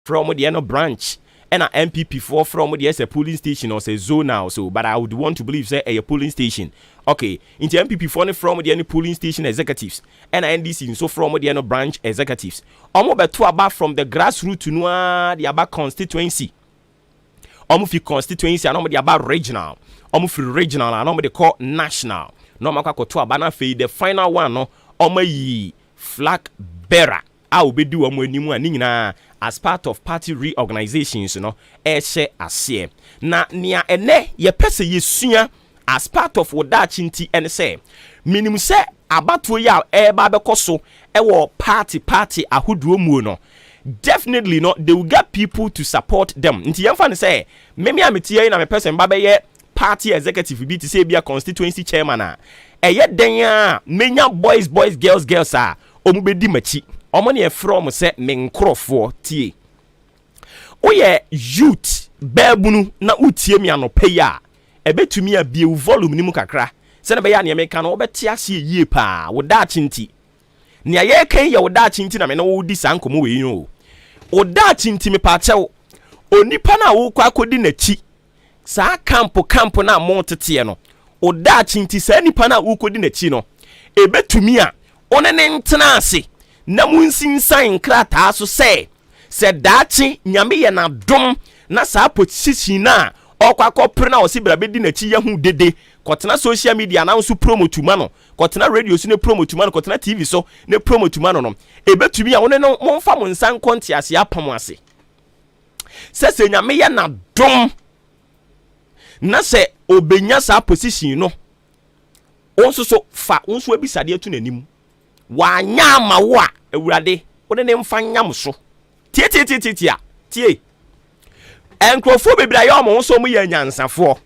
from the branch and a MPP for from the polling station or say zone now. So, but I would want to believe say a polling station. Okay, into MPP for from the polling station executives and NDC so from the branch executives. Omo beto about from the grassroots to know the about constituency. Omo fi constituency and the about regional. Omo fi regional and they call national. No makwa to abana fe the final one no omo yi flag bearer. I will be do omo enimu ani nyina as part of party reorganizations, share ase. Na nia ene ye pese yesua as part of wodachinti and say minimum say abatuo ya eba bekoso ewo party ahoduo mu no. Definitely they will get people to support them. Nti yemfa ne say meme ametie na me person ba be ye party executive bi to say be a constituency chairman a eye den a menya boys girls a omubedi machi omo ne from say me nkrofo tie oye youth babunu na utie mi anope ya ebetumi a bie volume ni mu kakra se na be ya ne me kan obeti ase yie pa woda chinti ne aye kan ye woda chinti na me na wo di sankomo we yin o woda chinti me pa chew onipa na wo kwa akodi na chi sa campo na mo tete no woda chinti sa nipa na wo kodi na chi no ebetumi a one ne ntena ase na munsinsan krata so se dachi nyame ye na dom na sa position na okwa pre na osibra bedi na chi yahu dede kotena social media na nso promote mano kotena radio so ne promote mano kotena TV so ne promote mano no ebetumi a wone no momfa mo nsan konti ase apam ase se nyame ye na dom na se obenya sa position no onso so fa onso abisade atu nanim wanya ma wo a awurade wone ne mfa nyam so tie enkrofo bebra ya omo so mu ya nyansafo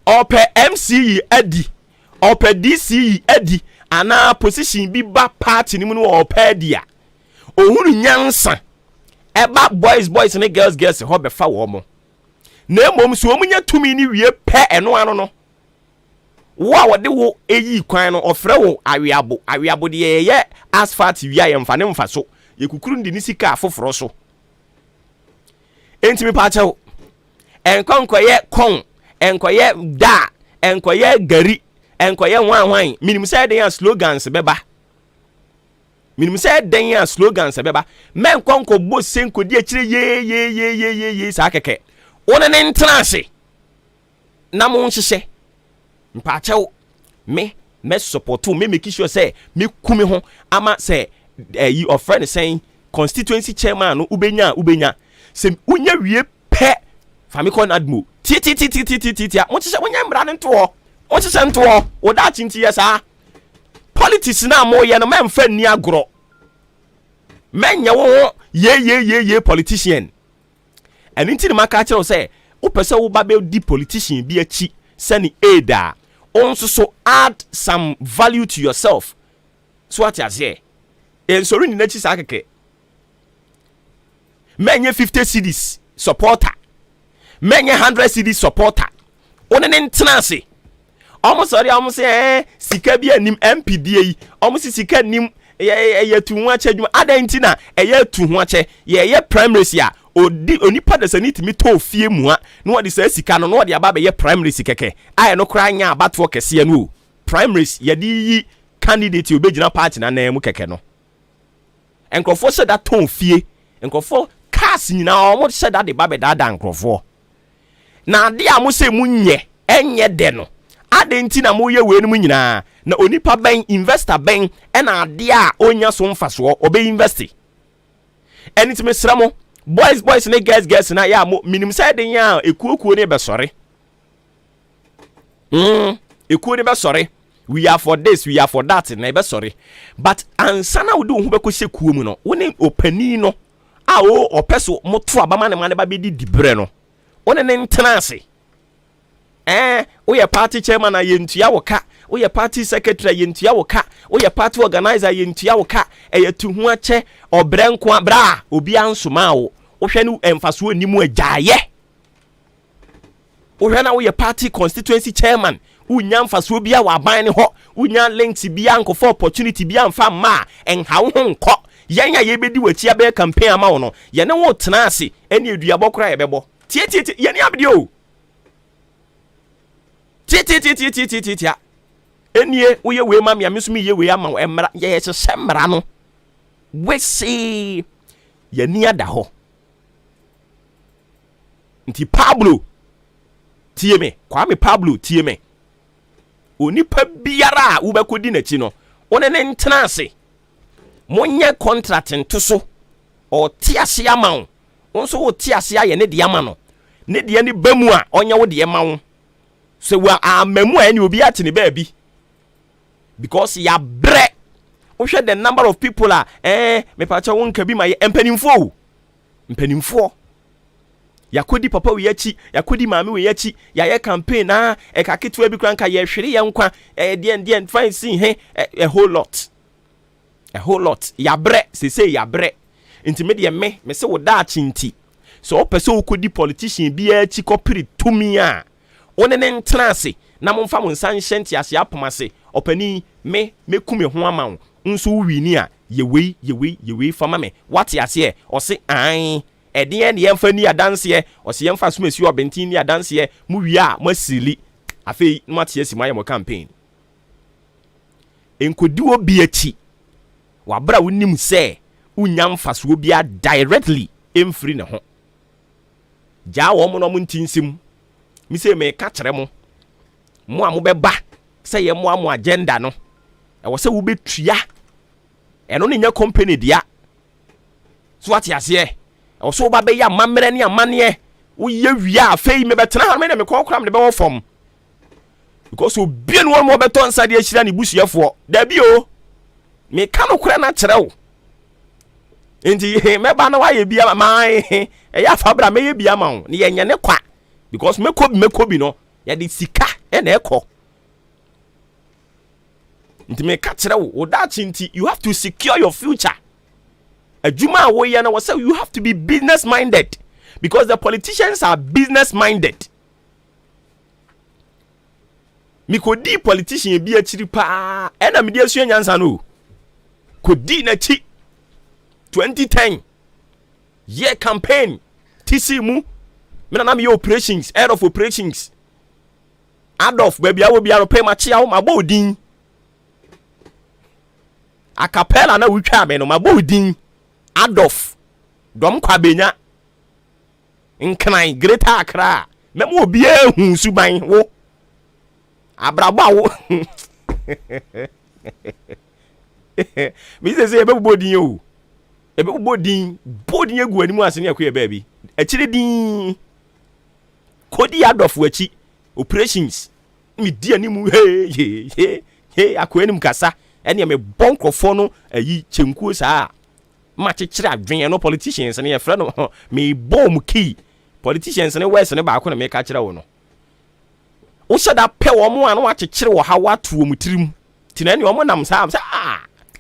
ope MCE adi ope DCE adi ana position bi ba party ni mu no ope dia ohunu nyansa eba boys ne girls ho befa wo mo na emom so omunya tumi ni wie pe eno ano no wo wode wo eyi kwan no ofre wo awiabo de ye asphalt wi ayemfa ne mfa so yekukuru ndi ni sika afoforo so enti mi pa chew enkonkoye kon enkoye da enkoye gari enkoye wanwan minim say den slogans beba men konko bo senko di akire ye sa keke wona ne ntrase na mo nhihye mpa chew me support me make sure say me kumi ho ama say you of friend saying constituency chairman no ubenya se unya wie pe famiko nadmo ti mo chese wonya mbra ne nto o chese nto o da chinti yesa politics na mo ye no memfa ni agro menya wo ye politician and nti maka kire say wo pese wo ba be di politician bi achi sani ada onso so add some value to yourself so what as here en sorry ni na chi sa keke menye 50 cedis supporter menye 100 cedis supporter one ne ntenase omo say sika bi anim MPDA yi omo sika anim ye tu ho ache dwuma adantina ye tu ho ache ye primaries ya onipa da saniti mi to fie mu a no wode sa sika no wode aba be ye primaries keke aye no kra nya abato kese no primaries ye di candidate obegina party na mu keke no enkrofo se da ton fie enkrofo cars nyina omo se da de ba be da enkrofo na ade a mo se mu nye enye de no ade nti na mo ye we no nyina na onipa ben investor ben e na ade a onya so mfaso obe invest eni me sramo boys ne girls na ya mo minimum say den ya ekuokuo ne be sore ekuo ne be sore we are for this we are for that na be sore but ansana wo do hu be ko sekuo mu no woni opani no a o opeso moto abama ne mane ba be di dibre no woni ne ntenase we are party chairman na yentua wo ka we are party secretary yentua wo ka we are party organizer yentua wo ka tu hu ache obrenko abra obi ansoma wo hwe ne emfaso animu agyaye hwe na we are party constituency chairman unya mfaso bia wa ban ne ho unya links bia nkofo opportunity bia mfa ma enha wo nko yanya ye bedi wachi abe campaign ama wo no ye ne wo tena ase ene eduabɔ kra ye bɛbɔ tie ye ne abde o tie enie wo ye we ma me so me ye we ama wo emra ye hye mra no we see ye ni ada ho nti Pablo tie me Kwame Pablo tie me onipa biara wo bekodi na chi no one ne ntena ase monye contract nto so o tiase ama wo wonso wo tiase aye ne de ama no ne de ne bamu a onye wo de ma wo so wa amamu a ne obi ate ne baabi because ya bre wo hwe the number of people a me pa cha won ka bi ma ye mpanimfo yakodi papa we yachi yakodi maame we yachi ya ye campaign na e ka ketewa bi kran ka ye hwere ye nkwa de fine see he a whole lot ya bre se ya bre intimate me se wo da chinti so o pese wo kodi politician bi yachi kopiri tumi a one ne ntrase na mo mfa mo nsan hyenti ase apomase opani me kume ho ama wo nso wi ni a ye wei fama me what ya se o se an edien de yemfa ni adanse o se yemfa so mesi obentin ni adanse mu wi a masili afei no mate asi maye mo campaign enkodi obi achi wabra wonim se unya mfaso obi a directly emfiri ne ho ja wo mo no mo ntinsim mi se me ka kere mo a mo beba se ye mo agenda no e wo se wo betua eno ne nya company dia so ati ase o so ba be ya mamre ne amane wo ye wia afei me betena ha me na me kokora me be wo fom because obi no mo beto nsade ahira ne busuafo da bi o me ka no kora na kere wo enti me ba na wa ye bia mai e ya fabra me ye bia ma wo ne ye nya ne kwa because me kobi no ya de sika e na ekọ nti me ka kere wo da chinti you have to secure your future adwuma wo ye na wo say you have to be business minded because the politicians are business minded mi kodi politician bi achiri pa e na me di asu nyansa no kodi na chi 2010 year campaign tisi mu me na me operations head of operations Adolf baby awo bia no pay machi awo mabodin acapella na wutwa me no mabodin Adolf dom kwa benya nkran Greater Accra memo obi ehun suban wo abraba wo mi se ebe bodin o ebe bodin egu animu ase ne akoye baabi akire din kodi Adolf wachi operations mi di animu he akoye nim kasa ene me bonkrofo no ayi chenkuo saa ma chekire adwen no politicians ne ye frɛ no me bom key politicians ne west ne ba ko na me ka kire wo no wo shada pe wo mo an wa chekire wo ha wa to mu tirim tina ne wo mo nam saa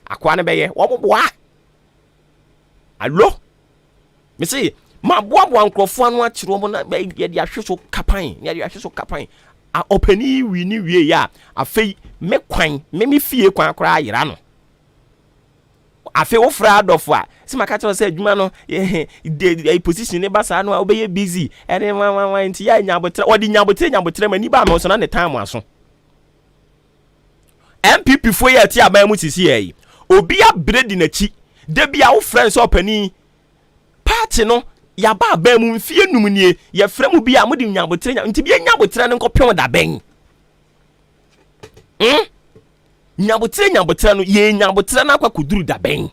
akwa ne beye wo mo boa allo me say ma boa nkrofo anu akire wo mo na ye de ahweso kapan a opani wi ni wie ya afei me kwan me fie kwan akora ayira no afei wo fra adofo a sima ka tell say adwuma no the position ne basa no obeye busy ene wan nti ya nyabotre odi nyabotre mani ba me so na ne time aso MPP fo ya ti aban mu sisi yi obi abredi na chi de bia wo friends opani party no ya ba aban mu mfie num nie ye fra mu bia mo di nyabotre nti bia nyabotre ne nkopem da ben nyabotre no ye nyabotre na akwaduru da ben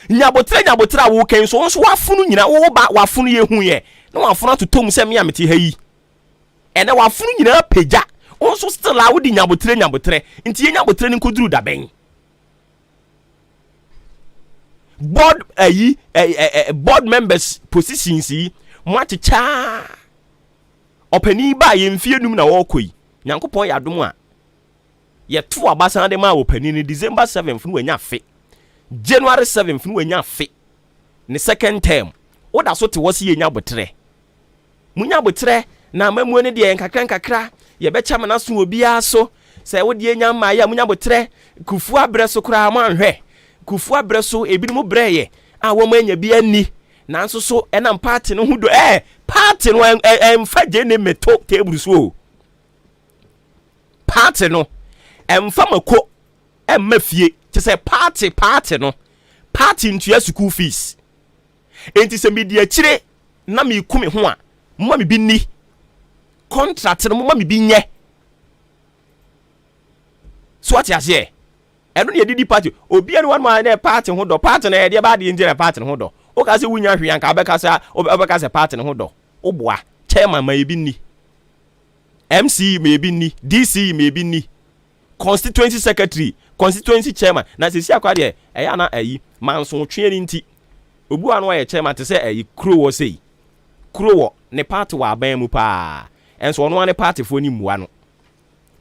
nyabotre a wo ken so wafunu nyina wo ba wafunu ye hu ye na wafunu to tom se me amete ha yi ene wafunu nyina peja onso still a wo di nyabotre nti ye nyabotre ni nkoduru da ben board members positions yi mwachicha opani ba ye mfie num na wo koi nyankopon ya dom a ye to abasa de ma opani ni December 7th no wanya fe January 7th no wanya fe ne second term oda so te wose ye nyabotre munya botre na mamu ne de nkakra ye be chama na so obi aso se wo de nya ma ya munya botre kufu abre so kra ma nhwe kufu abreso ebinom breye a wo manya bi ani nanso so enam party no hudo party no emfa je ne meto table so party no emfa mako emma fie te say party no party ntua school fees enti se media akire na me kumi ho a mma me bi ni contract no mma me bi nye so what you say eno ne didi party obi ene wan ma na party ho do party na ye ba de nje party ho do o ka se wunya hwe anka obeka se party ho do oboa chairman ma ye bi ni MC me bi ni DC me bi ni constituency secretary constituency chairman na se si akwa de eya na ayi manso twere nti obu anu ye chairman te se ayi krowo sei krowo ne party wa ban mu pa enso ono ne party fo ni muwa no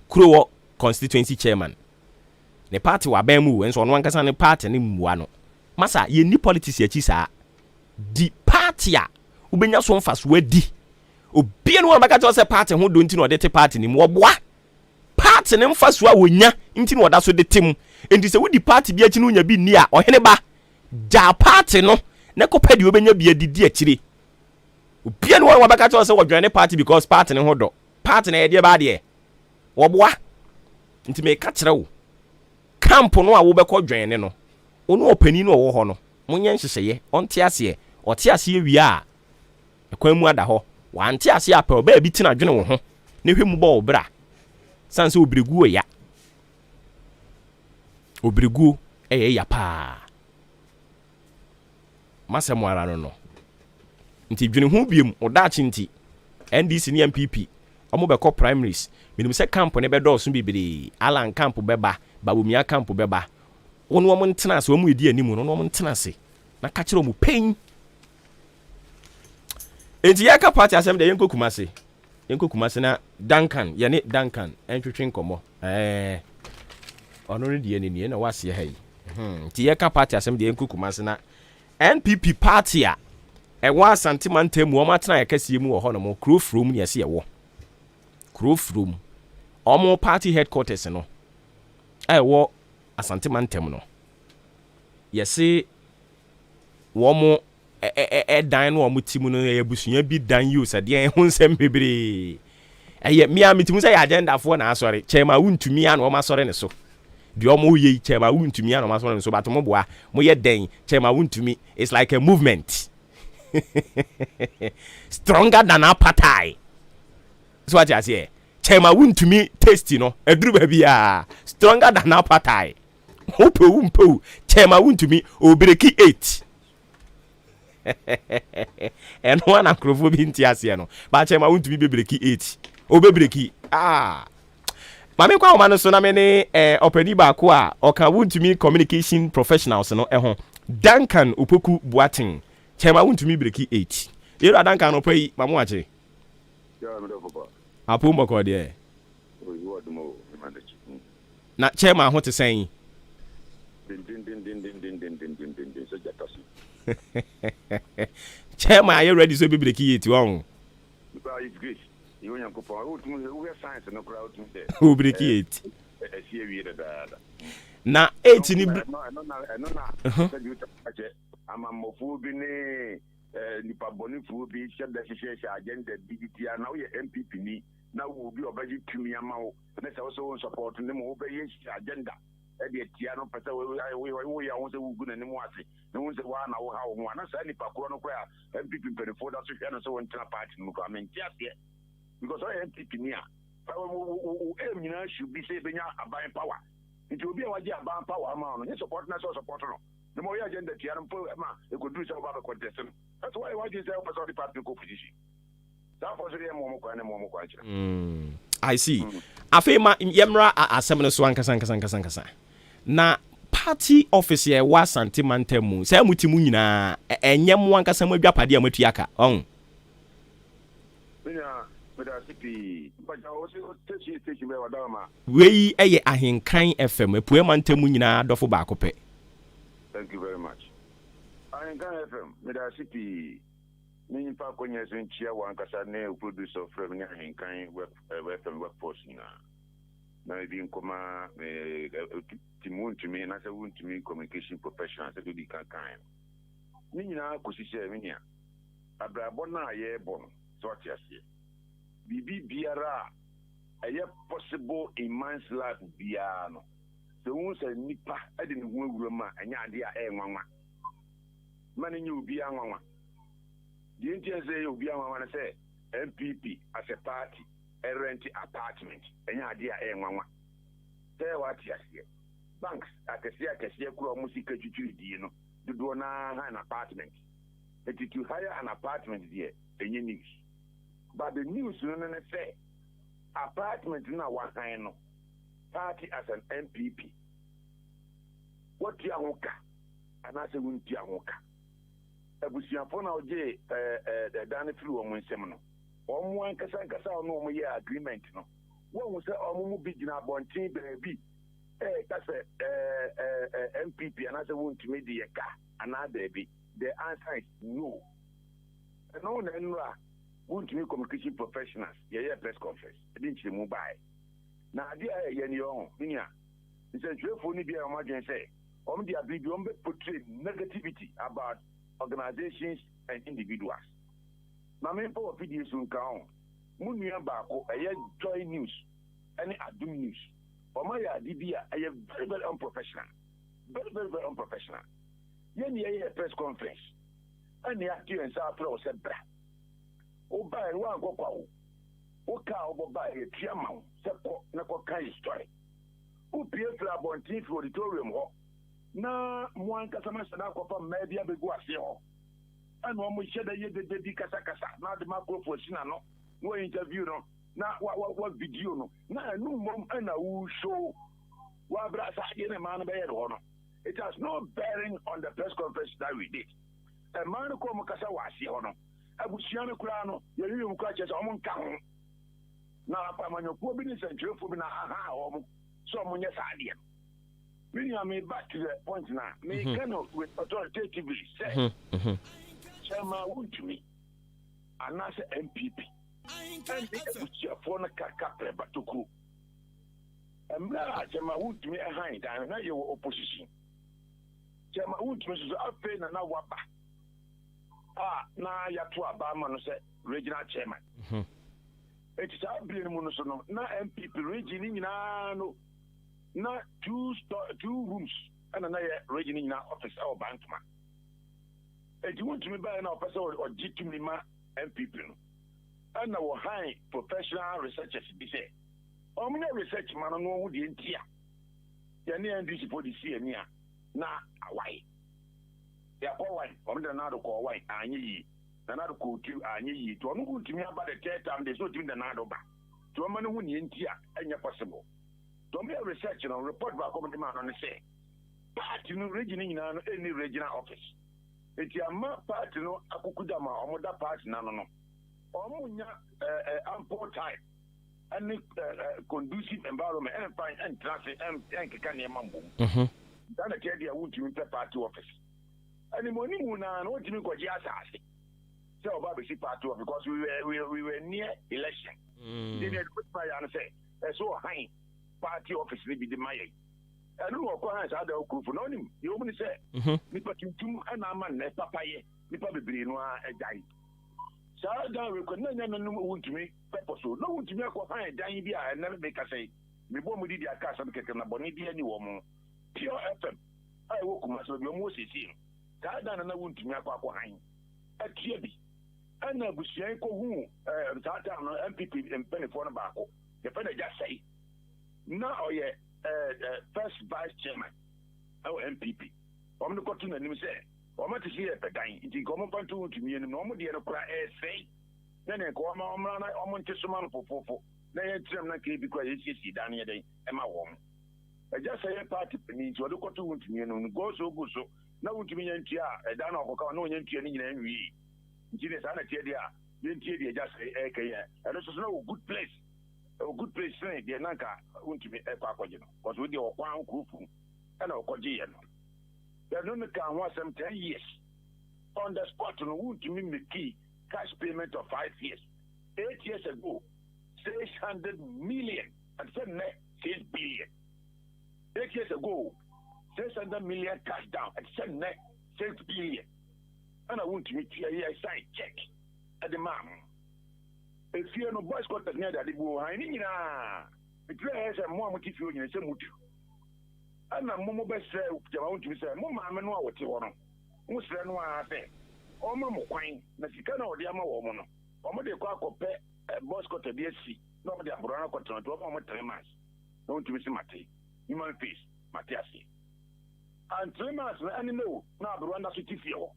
krowo constituency chairman ne party wa ban mu enso ono ankasa ne party ne muwa no masa ye ni politics ya chi saa di party a ubenya so mfaso adi obi enu maka to se party ho do nti no de te party ni mu oboa party ne mfaso a wonya nti no oda so de tem enti se wodi party bi achi no nya bi ni a ohene ba ja party no ne ko pedi obenya bi adidi akire obi enu maka to se wodwane party because party ne ho do party na ye de ba de oboa nti me ka kire wo camp no a wo be ko dwane no onu opani no wo ho no munye nhyehyeye onte ase ote ase wi a ekwan mu ada ho wante ase apɛ ba bi tina dwene wo ho ne hwemu bɔ obra sanse obregu ya obregu ya pa masɛm ara no nti dwene ho biem odaakye nti NDC ne MPP omo bɛkɔ primaries minim sɛ camp ne bɛdɔɔso bibiri alan camp bɛba babomia camp bɛba wonu wo ntena ase wo mu edi animu no wo ntena ase na ka kire wo pain enti yaka party asem de yenko kumase na Duncan yane Duncan entwetwe nkomo ono ne die ne na wase ha yi enti yaka party asem de yenko kumase na NPP party a ewa Asante Mantemu o matena yakasie mu wo ho no mo Krofrom ne yase yewo Krofrom omo party headquarters no ewo Asante Mantemu no yase wo mo dan no omutimu no ebusunya bi dan you said ye ho nsem bebre mia mitimu say agenda fo na asori chema wuntumi an o masori ne so de omo ye chema wuntumi an o masori ne so but mo boa mo ye den chema wuntumi it's like a movement stronger than apartheid so what you say chema wuntumi tasty no eduru ba bia stronger than apartheid opo chema wuntumi obreki 8 and one akrofo bi nti ase no ba chema wuntumi bebreki 8 obebreki mame kwa oma no so na me ne opani ba ko a oka wuntumi communication professionals no ho Duncan Opoku Boating chema wuntumi breki 8 yero Duncan no pai mamo ache ya me do papa apo mboko de na chema ho te sen din so jatasi Chairman, are you ready to be breaking it wrong? It's great. You want to go science no crowd there. Who break it? Na 8 ni no I'm a mofubi nipa bonifu bi share the agenda DDT now your MPP ni now will be obey to me amount. Let's also support them obey agenda. The Tiano Pata, we are also good and Mwasi. No one's one hour how one as any Pacono prayer, and people for that and so on to a party. I mean, just yet because I am taking near. Should be saving a buying power. It will be a buying power amount. Yes, support us or support. The more agenda, Tiano, they could do some other contestant. That's why I just help us on the party competition. That was the more question. I see. Afema yemra asem so ankasa na party office ye wa Asante Mantemu say mutimu nyina enyem ankasa mu adwapade amatu aka on wei eye ahenkan FM epue Mantemu nyina adofo ba ko pe. Thank you very much. Ahenkan FM me da city ni pa konya senchia wa ankasa ne producer from ahenkan web workforce na na di nkoma timun to me na say won to me communication professional say do di kan ni nyina ko sise me nia abrabo na ye bo no so atiase bibi biara aye possible in man's life biara no se won say nipa ade ne ho awura ma anya ade a enwanwa mane nyi obi anwanwa di entie say obi anwanwa na say MPP as a party a rent apartment anya ade a enwanwa say what atiase banks akese kuro musika twitwiri die no do na an apartment. If you hire an apartment there, any news. But the news no say apartment na one hand no party as an MPP. What you awoka? And I say won ti awoka. Abusiafo na oje the dan flu omo nsem no. Omo ankasa no omo ye agreement no. Won say omo mu bi gina bontin beebi. That's MPP and I say won to me the car and baby. The answer is no. And no won to me communication professionals. Yeah, press conference. I didn't see mobile. Now idea yen yo minya. It's a joy for ni be emergency say. The ability to portray negativity about organizations and individuals. Now me for videos on count. Munya bako joy news. Any adum news. Omaya Dibia, I am very, very unprofessional. Very, very, very unprofessional. Yen ye press conference. And the actor and South Pro said, Bra. O buy one go pow. O cow buy a triamount, Seppo, Nako kind story. O peer club on team for auditorium ho. Na one customer Sanako from Media Beguasio. And when we shed a year the Casa, not the macro for Sinano, no interview no. Now, what video no? Now, no mom and a show. What brass in a man bed or no? It has no bearing on the press conference that we did. A man who come Casawasi or no? I was Shiano Crano, you catches on count. Now, I'm on your poor business and joke for me now. Someone yes, idea. Really, I made back to the point now. Me cannot with authoritatively say, Chairman, would to me, and I say MPP. And the phone kaka batuku. And Chema would me a hind, and now your opposition. Chema would me so up in and now wapa. Now Yatua Barman said, regional chairman. It is our being monosono, not MPP region in no, not two rooms, and another region in our office or bankman. And you want to me buy an officer or Jitumima MPP. And our high professional researchers be say, Omni research man no would the entire. Yanni and this for the near. Na why? They are all white, or another call white, and ye, another call two, and ye, to no good to me about the third time they so to the Nado back. To a man who in India, and you're possible. Don't be a researcher or report back over the man on the say. Party no region in any regional office. It's your party no Akukudama or Moda party no. Ample time and conducive environment and fine and traffic and Kanye Mambo. Then I tell you, I want to enter party office. And the morning, what do you mean? So, Bobby, see party office because we were near election. Then I put my answer. So high party office may be the Maya. I don't know what other group for him. You only say, Nipa Tum and Aman, Papaye, Nipa Brinoa, a guy. So I recognize no one to me purposeful. No one to me acquire dying beer and never make a say. Me bomb with the cast and get a bonity any woman. Pure FM. I woke myself almost see. That done and I want to me acquire. A Kiabi. And I was saying, who that MPP and penny for a barco. The penny just say. Now, first vice chairman, our MPP. I'm the cotton and him say. Or to see a dying, it is common to me and normal dear cry say. Then I call my own almost just a man for. Then I tell them because it's down here, and my woman. I just say a party means what look to me and go so good so. Now to me and Tia, a down of no any we. Genius Anatia, Yentia just say, and this is no good place. A good place, say, the Nanka, won't to me a papagino, was with your crown group and our Kojian. The Nunakan was some 10 years. On the spot, on wound to me the key cash payment of 5 years. 8 years ago, 600 million. And said, 6 billion. 8 years ago, 600 million cash down at 6 billion. And I want to meet you here, sign check at the mom. If you no boys got near the boy, I need it has a more motive you in some motive. And a momo best say, I want to say, Mamma, I know what you want. Most of them are there. Oh, Mamma, quine, Mexican or the Ama woman. Or the quack or pet, a boss got a BSC, not the Abrana cotton, 12 3 months. Don't you miss Mate, human face, Matiasi. And 3 months, and no, now the Rwanda City Fio.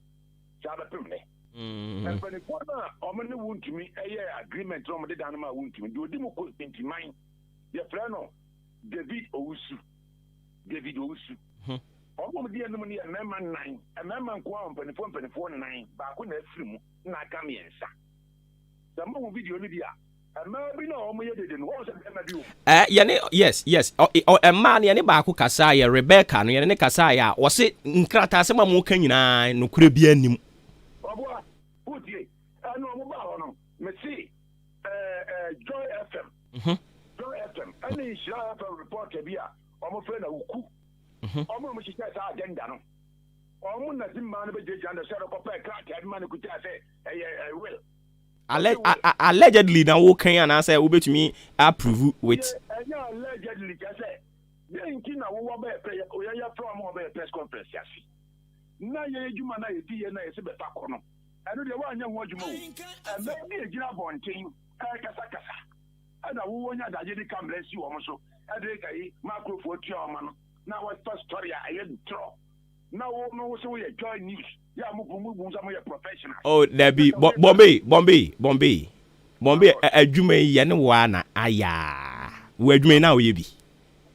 Saba Pimne. And when the corner, Omani wound to me, a year agreement from the Danama wound to me, do Dimo into mine. Your friend, David Owusu. Almost the enemy, a man 9, a man 24, 9, back when I film, not come in. The more video, Lydia. Yes. A man yani baako kasa ya Rebecca no yani kasa ya wo se nkrata se ma mo kan nyina no kure bia nim. Obuoba Ofori anu mo ba ho no me see Joy FM. Joy FM ani shira FM reporter bia o mo fe na wuku. O mo shi sa agenda no. O mo na zimma no be jeja na se ko pa krata bi ma no kuta se will. Allegedly now who can answer ubetumi approve with allegedly just say then na wo ba pay oya from wo ba press conference yasi na ye ejuma na ye die na ye se beta ko no eno de wa anya ho adwuma o e me bi ejira bonten kasa ana wo wonya daje di camera si wo mo so e de kai microphone tua o ma no na what story I had draw now no so we join news. Yeah, professional. Oh, there be Bombay. Adwuma yi ne wa na aya. Wo adwuma na wo ye bi.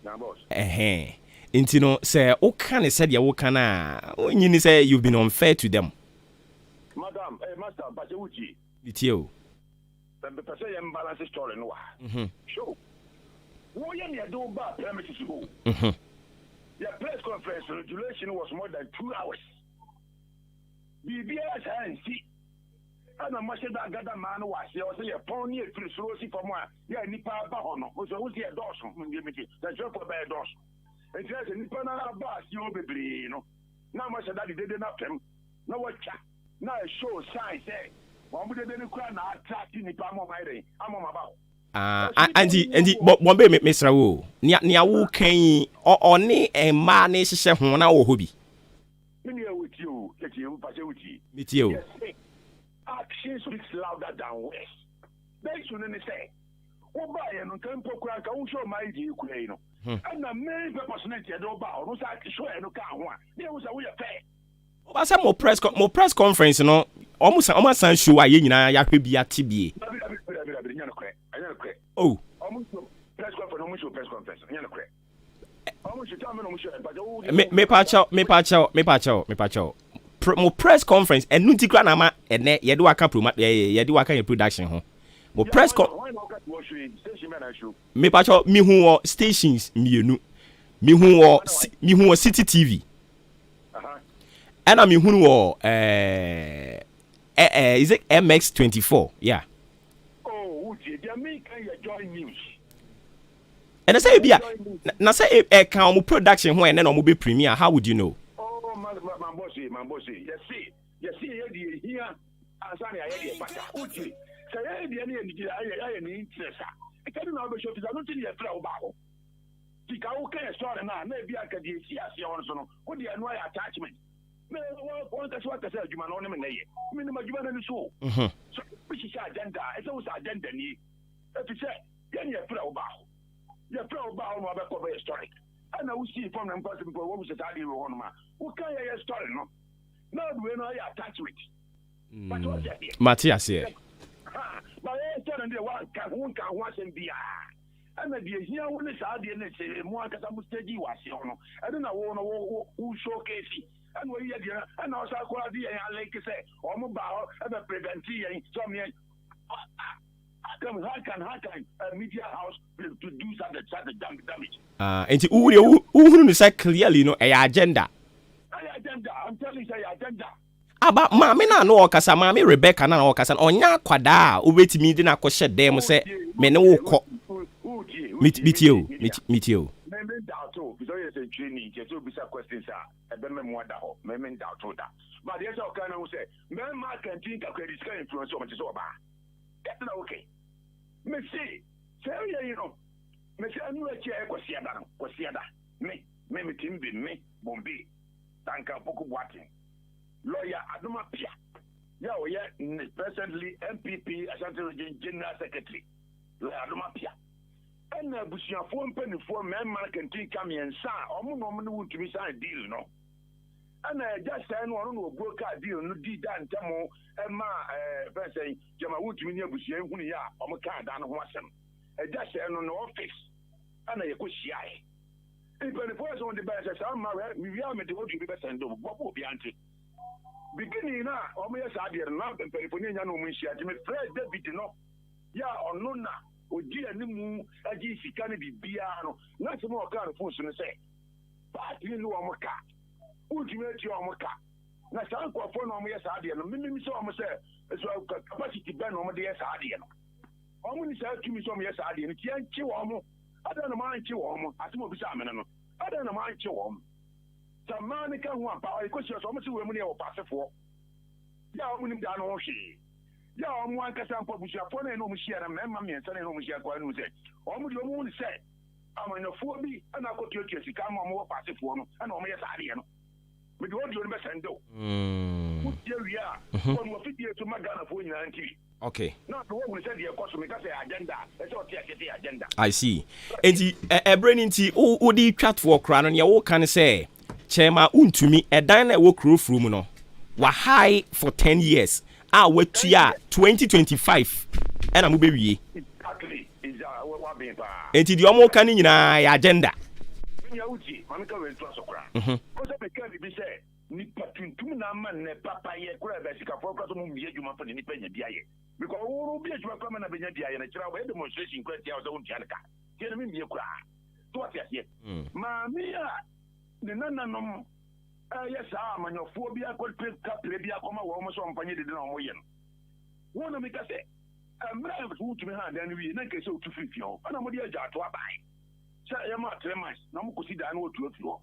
Na boss. Inti no say o kan say de wo kan a onyini say you've been unfair to them. Madam, master, but you uchi. Itio. The person you balance story no wa. Show. Wo ye ne do ba premises go. The press conference regulation was more than 2 hours. BBS and see. And I'm sure that gather man was here. I say a pony a free source for more. Yeah, Nipa Bahono, who's here Dawson, the job for Bear Dawson. And there's a Nipa Bass, you baby, you know. Now, much that he didn't have him. No, what chat. Now, show signs, eh? One would have been a crown attracting Nipa Momay. I'm on my bow. Andy Bombay Mr. Wu. Nia Wu Kane or ne a man is a hona or hobby. With you, get you, Pachuti. With you. Action speaks louder than words. They shouldn't say, oh, by and tempo crack, I will show my dear Quaino. And the main personality at Oba, who's actually showing no car one. There was a way of pay. But some more press conference, you know, almost show I ya could be at TBA. Oh, press conference. Me pacho. Mo press conference and nunti kra na ma ene ye de waka promote ye de waka production ho. Mo press me pacho mi hu stations mienu. Mi hu City TV. And mi hu is it MX24? Yeah. Oh, they make join news. And I say bia na say can mo production ho and then mo be premiere, how would you know? Oh, my boss. You see here answer ya here pata. Uchi. Say here dey I any interest. E can na be show I don't think you play oba. Tika wo can story na bia ka dey see ase won so no. Wo dey no attachment. Me wo ka so ka say adwuma no me na ye. Me ni madwuma na so. So which is agenda? It's also agenda ni. If you say you play oba. You play oba on wa be cover story. And I will see from them because what was the idea of one man. Who can hear a story, no? No, we know I attach with. But what's that? Matthias here. But I tell them one can watch and be. And the here when it's idea and say, more because I'm steady was here. I don't know who showcase it. And we are there, and also I call the like say, or mobile, and a preventing some years. How can a media house to do such damage? And who say clearly no agenda. Agenda, I'm telling you, agenda. Aba mama na no okasa mama Rebecca na okasa onya kwada obetimi di na kwhye dem say me ne wo kọ Meet you. Maybe doubt too, because you're training, just to be some questions, I don't know what that, maybe doubt to that. But there's all kind of say, man, Mark can think of credit score influence so much over. That's not okay. Messi, say, you know, Messi, I knew a chair was here, me, Tim, me, Bombay, Tanka Poku Watting, lawyer Aduma Pia. Yeah, presently MPP, Ashanti Region General Secretary, lawyer Aduma Pia. And Bushia phone penny for man can think come and sign, or no to be signed deal, no. And just saying one who broke a deal, no did that, Tamo, and my person, Jama would to me near Bushia, who ya, or Macan down Watson. And just saying on the office, and I could shy. If the person on the bench says, I'm married, we are made to go to the best and do what will be anti. Beginning now, or me as I did not, and California, no, we share to me, Fred, deputy, no. Ya or no, Oji and Nimu, Aji, can be Biano, not some more kind of force in the say. But you know, I'm a cat. Ultimate, you are a cat. Now, some phone on me as I did, and Mimi saw myself as well capacity ban on the SRD. How many said to me some yes, I did, and can't chew on. I don't mind chew on. I think I don't mind chew on. Some man can want power, questions almost women or pass for. Yeah, I'm winning down on she. Yeah, I'm one person for which I phone and no share and mammy and son and no share going to say. Almost your moon said, I'm in a 4B and I got your church to come on more passive for no and on my side. With what you're best and do. Here we are. 1 years to my gun for you and TV. Okay. Not the one who said your costume because the agenda. That's all the agenda. I see. And the brain into the chat for crown and your can say, Chema untumi a dine work roof room no. Wa high for 10 years. Wait to ya 2025 and I'm baby. Exactly. Is what being and the omo canning in agenda. Yauti, Mamika will trust a crown. Because I can be said, Nippatun Tunaman, Papa, Yaka, focus on you for the Nippon Dia. Because all be a common of India and a child demonstration question of own Janaka. Tell me, you cry. What yes, Mamma, the Nana. Yes, I'm on your phobia, could pick up Libya, almost on Panya de Nomoyan. One of me can say, I'm not who to me hand and we make so to 50, and I'm with your jar to buy. So I'm not 3 months, no could see that I know to a floor.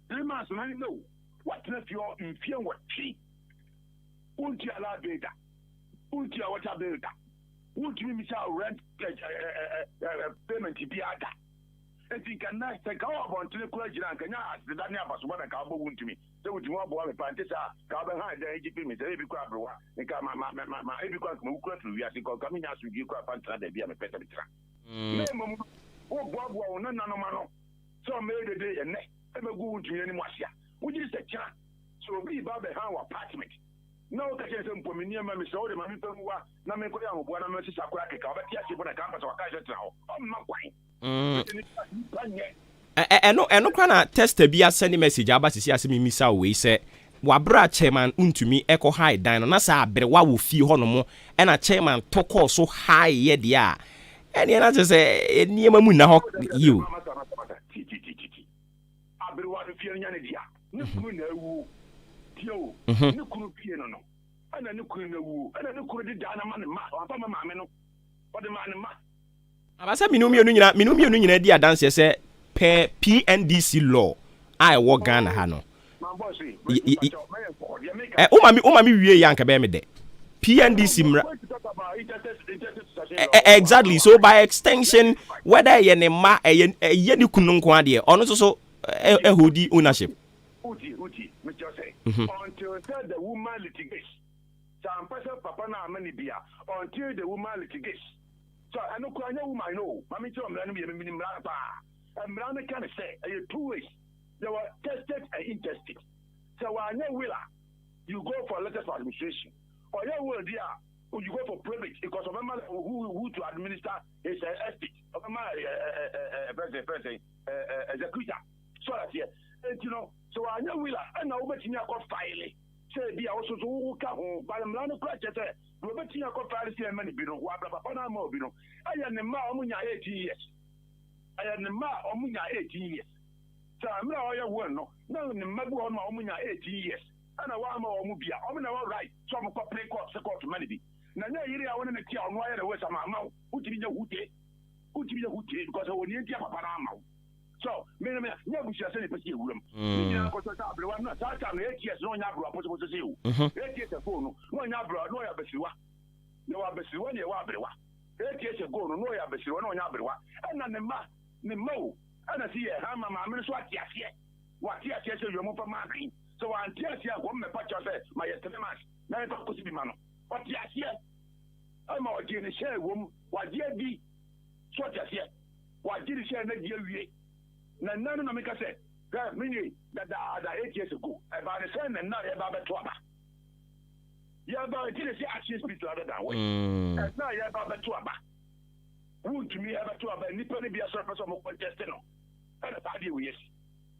3 months, and I know what if you're in fear what she won't you allow data? Won't you what a builder? Won't you miss our rent payment to be at that? And think a nice take off until the clergy and can ask the Daniel was one a cowboy to me. So would you want to have a pantesa, carbon high, the AGP, Mr. Every crab, and come my every crab, we are coming as we give crab and the beer, a better track. Oh, Bob, no, no, so made a day and next, ever go to any more. Would you say, so be about the how apartment? No, catches them for me near my Miss Old, my people who are not making one of my sister crack, but yes, you put a campus or Kaiser now. I'm not quite. No kana test be a send message about to see as me miss away say wabra chairman untumi echo high dan na sa abre wa wo fi ho no mo and a chairman talk so high ye dia and you just say niema mu na ho you abre wa fi nya ne dia ne kuru na wu tio ne kuru pie no ana ne kuru na wu ana ne kuru di dan ma ne ma papa ma me no o de ma ne ma abasa minumienu nyina di adanse se per PNDC law I wo Ghana ha no umami wie yanka be me de PNDC exactly so by extension whether ye ne ma ye ni kunu nko ade ono so ehodi ownership uti me just say until the woman litigates some person papa na amani bia until the woman litigates. So I know woman know. Mammy told me and Brana can say 2 ways. They were tested and intested. So I know willa, you go for letters of administration. Or your word there, you go for probate because of a man who to administer his estate of a man executor. So that's here. And you know, so I know willa and now bet you got file. Say be also who come home, but I'm not a project. Robert Tina Conference and many bino, Wabapana Mobino. I am the Ma Omunya 18 years. I am the Ma Omunya 18 years. So I'm not all your one, no, the Mabu on Omunya 18 years. And I want more Omubia. I'm all right. Some play court support to money. Now, I want to tell why the West of my mouth, who did you who did? Who to be a good team because I will need to have a panama. So, never should have said it for you. Because I'm not time 8 years, no Yabra possible to see you. 8 years ago, no Yabra, no Yabesua. No Abesua, no Yabra. 8 years ago, no Yabesua, no Yabra. And then the Mo, and I see a hammer, I'm going to swat yes yet. What yes, yes, you're more for marking. So I'm just here, one my patch of my estimates. Now I could be man. What yes, yes. I'm out in the share room. What dear be? Swat yes yet. What did you share that year? None of them said that meaning that 8 years ago about the same and not about the trauma. Yeah, but it is actually speak to other than way. And now you about the trauma. Would to me ever to have a nipple be a surface of a contestant? And a party, yes.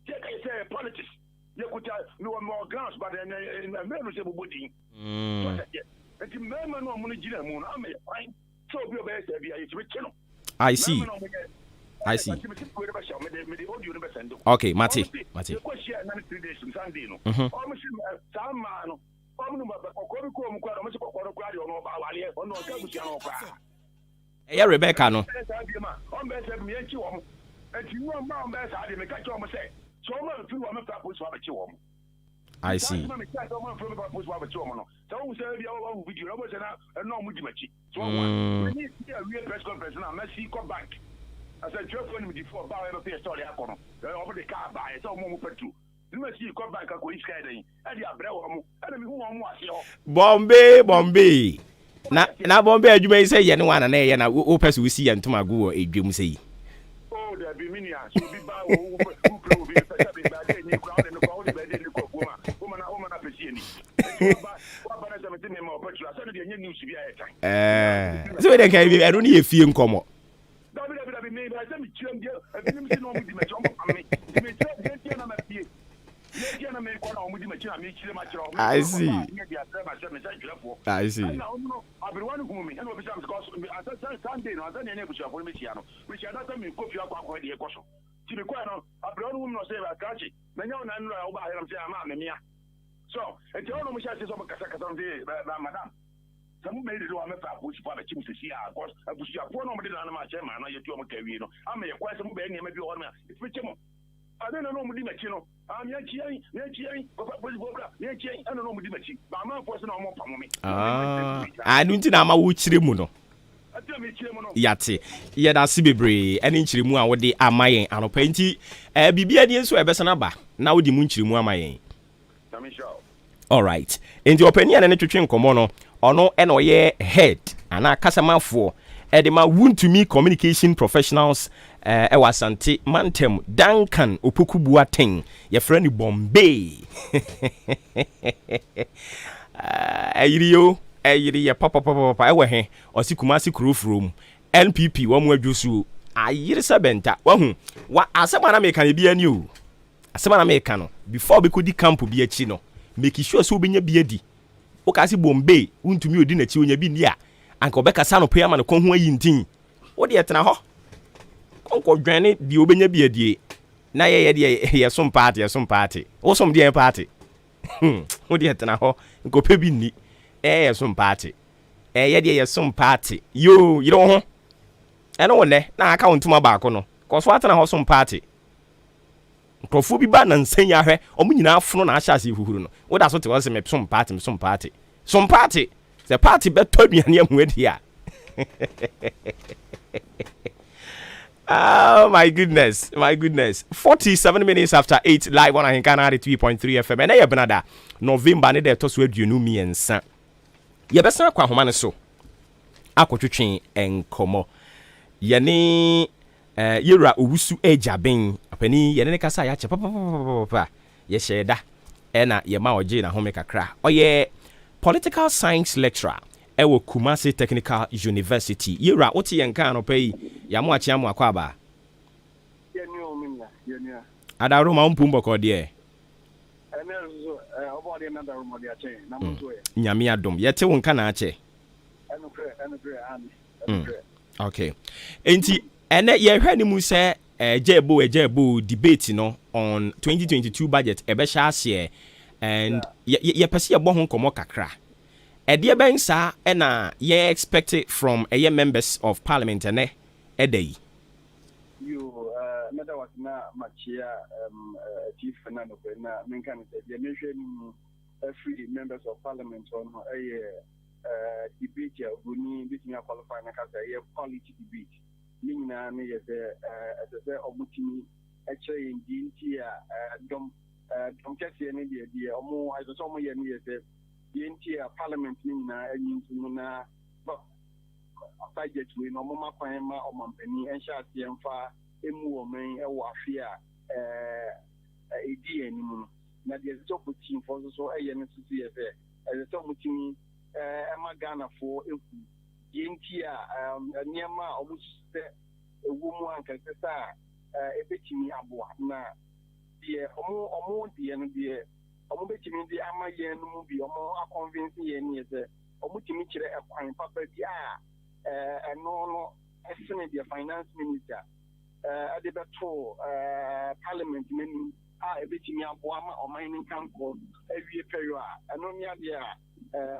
Take I say politics. You could no more grounds, but in a memorable body. And the member no money, I may find so be best to be a rich channel. I see. Okay, Mate. Hey, Rebecca, no. I see. I said, you're going to be before Bow ever pay a story. Over the car by it's all more for two. You must see you come back a quick skying. And you are bravo. And who wants you? Bombay. Now, Bombay, you may say, you know, one and a opus we see and to my go a dream say. Oh, there be minions. You'll be bow who will be a crowd and the crowd bed in the woman appreciating. So they can be, I don't need a few come up. I see. I see. Some made it on a push for the chips to see our course. I push your phone on the chairman. I get you on carry. I may acquire some benny, maybe on it's rich. I don't know Mudimachino. I'm Yachi, I don't know Mudimachi. But I'm not forcing on more for me. I don't know my Wuchirimuno. Yati, yet I see Bebre, and in Chirimua, what they are my and painty. Bibianians were Bessanaba. Now the Munchirimua my. All right. In your opinion, and to train Comono. Ono enoye head ana kasama for edema wound to me communication professionals ewasante mantem Duncan Opokubuateng your friend Bombay ayiri ya papa ewe he osikumasi kroof room NPP wo mu adwosu ayiri sebenta wahu wa asema na meka bia ni o asema na meka no before be kodi camp bi achi no make sure so obenya bia di Okasi Bombay, untumi odi na chi onya bi ndia. Anka obekasa no pema no kon ho ayi ntin. Wo de etena ho. Konko dwane di obenya bi adie. Na ye som party. Wo som de party. Wo de etena ho. Nko pe bi ni. Ye som party. Ye som party. Yo, you don't ho. Eno wone na aka untuma ba ko no. Ko so atena ho som party. Nkrofo bi ba na nsan ya hwe omu nyina afono na ahya ase huhuru no wo da so te wo se me som party the party beto aduane amu adi a oh my goodness 47 minutes after 8 live on Ahinkana 3.3 FM and ya benada November ne de to so aduanu miensa ye besa kwa homa ne so akotwetwen enkomo ye ne yera owusu ejaben apani yene ne kasa ya che papa ye sheda ena ye ma oje na home kakra oye political science lecturer ewo Kumasi Technical University yera oti yenka no pay ya mo achi amu akwa ba yenia adaro ma mpumbo ko de obode na adaro mo de ache na mo so ye nyame adom ye te wonka na ache okay enti ene ye hwe ni mu se ejebo debate no on 2022 budget ebe sha ase and ye pese ye bo ho komo kakra ede ben sa na ye expect from members of parliament ene edai you another was na Maakye chief na no na menka say the mention every members of parliament on a debate guni between qualify na kasa a quality debate nina na ye say omutimi actually in dinti dom kese ne de omo I so omo ye ne ye say dinti parliament nina anyi na budget we no mama kwan ma omampani enhya ase mfa emu omen e wo afi a edi animu na de so putin for so eye ne susu ye se e so mutimi ma Ghana for eku yenti a niema omusu se ewu mu anka se sa ebetimi aboa na de omo de no de omo betimi de ama ye no mu bi omo convince ye ni se omo timi kire ekwan papa bi a no estimate the finance minister at the beto parliament menu ebetimi aboa ma o mining kanko ewie period eno nya dia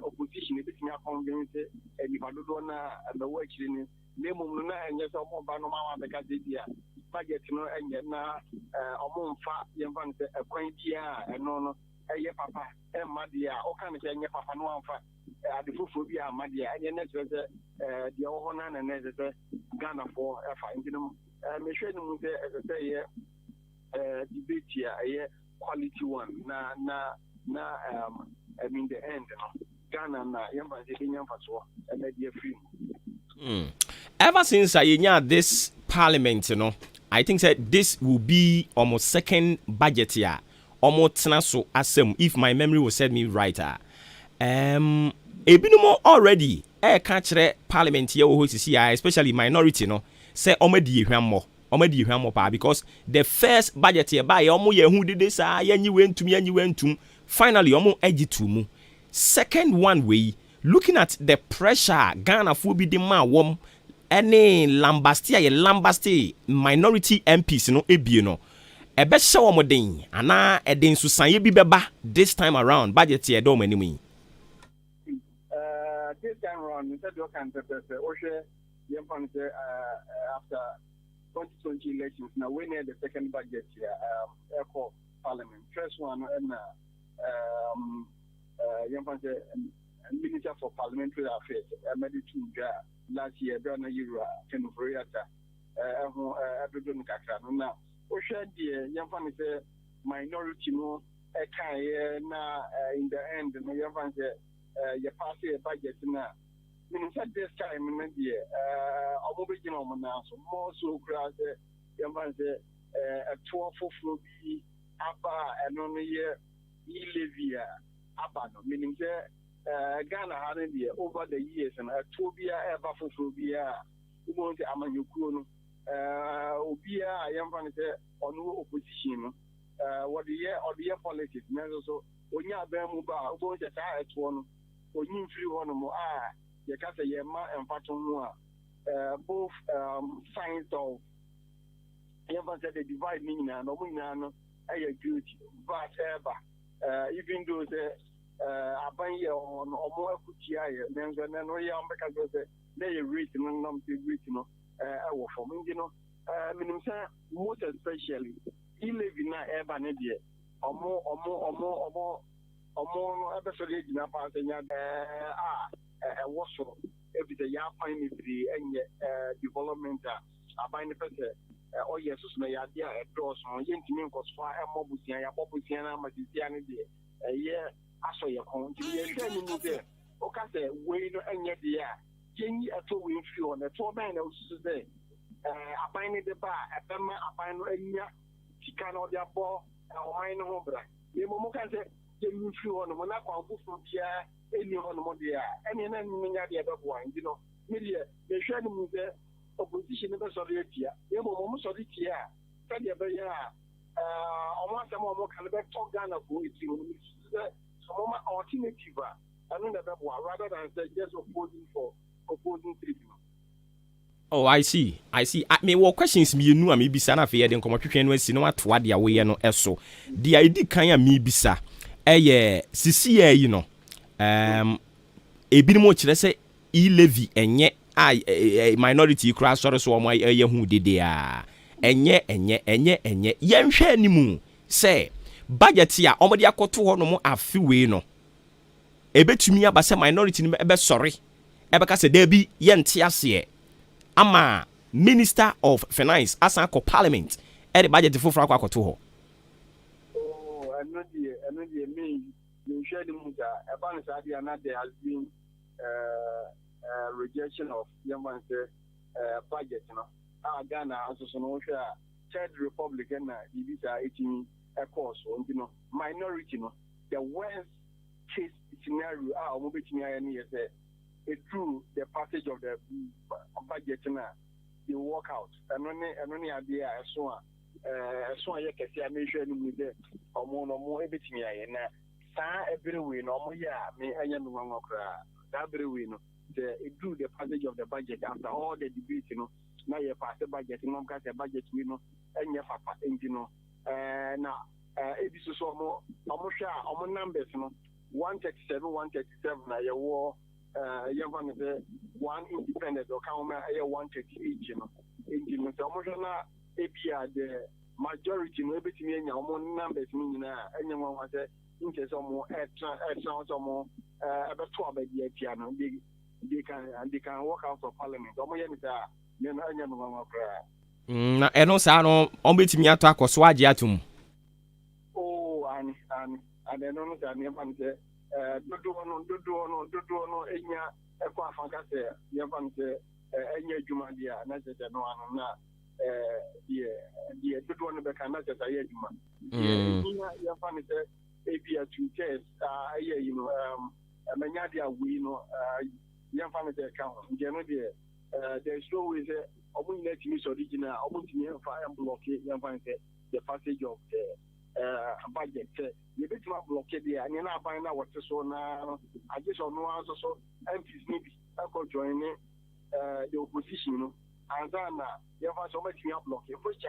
opposition ebetimi convince enipa dodo na be wo akiri ni nemum na enye so mo ba no ma wa be ka dia budget no enye na omo mfa yemfa nse ekwan dia eno no eye papa ma dia o kan se enye papa no amfa adefofo bi amade enye na se dia wo na na na se Ghana for efa intino me hwe ni mu se ye debate here quality one na I mean the end no Ghana na yamba se nyamfa so na dia free ever since I this parliament, you know, I think that this will be almost second budget year. Almost so asem if my memory will set me right. Ebinumo already catch parliament here especially minority no say omedi hwammo pa because the first budget year by omo ye hu dede sa yanyi wentum finally omo agitumu. Second one way looking at the pressure Ghana for be the man wom any Lambasti minority MPs no ebie no ebe hye wo moden ana eden so sanye bi beba this time around budget year do mani this time around instead you can say after 2020 elections now we near the second budget year echo parliament first one and Minister for Parliamentary Affairs, Meditunga, last year, Donna Yura, Kenufriata, Abdul Kakran. Now, Ocean, dear, young fan is a minority, no, na in the end, no, young fan said, you pass a budget now. Minister, this time, dear, original so more so grass, young fan said, a 12 for be Abba and only year, Elevia, Abba, meaning there. Ghana had over the years and Tobia ever for Phobia, who want to Amanyukuno, Obia, I am going to say, or no opposition. What the year or the year politics, so when you are there, Muba, going to tie at one, or you free one more, you can say Yama and Fatumua, both signs of Yama said they divide me and Omina, I agree, but ever, even though the abanye on omo akutia ye menzo na no ya mbeka go say na ye rate no nam te rate no e wo form ngi no minim say most especially elevi na eba ne de omo no ebe so de gina pa nya wo so ebi de ya find me free enye development abanye pese o yes so na ya dia e do so yentimi nkoso a emobusia ya bobusia na matisia ne de yeah aso ye kon ti ye hwe ni mu de o ka se we no enye de ya yenyi ato we fi on the to ban na usu de aban ni de ba ebema aban no anya tika na de abo awan no ho bra ye mo ka se yenyi fi on mo na kwa bufu bia eni on mo de ya eni na ni nya de be bo an di no me de ye hwe ni mu de opposition be so de tia ye mo so de tia ka de be ya omo asem omo kan be to Ghana ko iti no some alternative rather than just opposing treatment. Oh, I see. I mean, what questions me you know me bisa na fe de nkomo twetwe no asi no atoa de awe no eso. De ID kan ya me bisa. Sisi yi no. Ebi mo kire se e levy enye minority kura sori so omo eye hu dede a. enye yenhwe animu say budget ya omode akoto ho no mo afiwe no ebetumi aba se minority ni ebe sorry ebe ka se da bi yente ase ama Minister of Finance asan ko parliament e the budget foforo akoto ho. Oh, anodi me you share the muta about Sadia na there has been rejection of Yaman budget no. Ghana also no share third republican na ibisa 18 course on minority no the worst case scenario omo betimi ayani say through the passage of the budget na they work out enoni idea so ye kese a me hwe no de omo ebetimi ayena saa everywhere no omo ya me anya no nwakra that everywhere no through the passage of the budget after all the debate na ye pass the budget no ka say budget we no enye papa engi no na ebiso so omo hwa omo numbers no 137 na ye wo ye van the one independent or count ye 138 no engi no so omo hwa na ebia the majority no ebetimi enya omo numbers ni nyina enye nwa say nke so omo extra so omo abeto abadi atia no they can walk out of parliament omo ye ni da na eno sa no on betimi ato akoso age atum ani eno sa ni fan se dodo no enya eko afanka se ni fan se enya adwuma dia na se no anu na dodo no be kan na se sa ye adwuma ni ya fan se ebia two test manya dia we no ya fan se kan je no dia there's no way that original block the passage of the budget. You bet you block it there, and you're not buying out what so now. I just don't know also MPs maybe I could join the opposition, and then you have so much block it. First,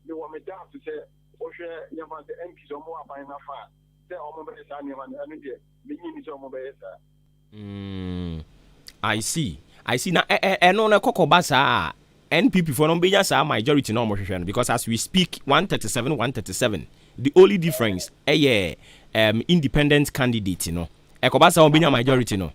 they want me down to say, oh, you have the MPs or more buying a far. They're almost I see na eno na kokoba sa NPP for no be sa majority no mo hwehwe no because as we speak 137 the only difference independent candidate no ekoba sa obinya majority no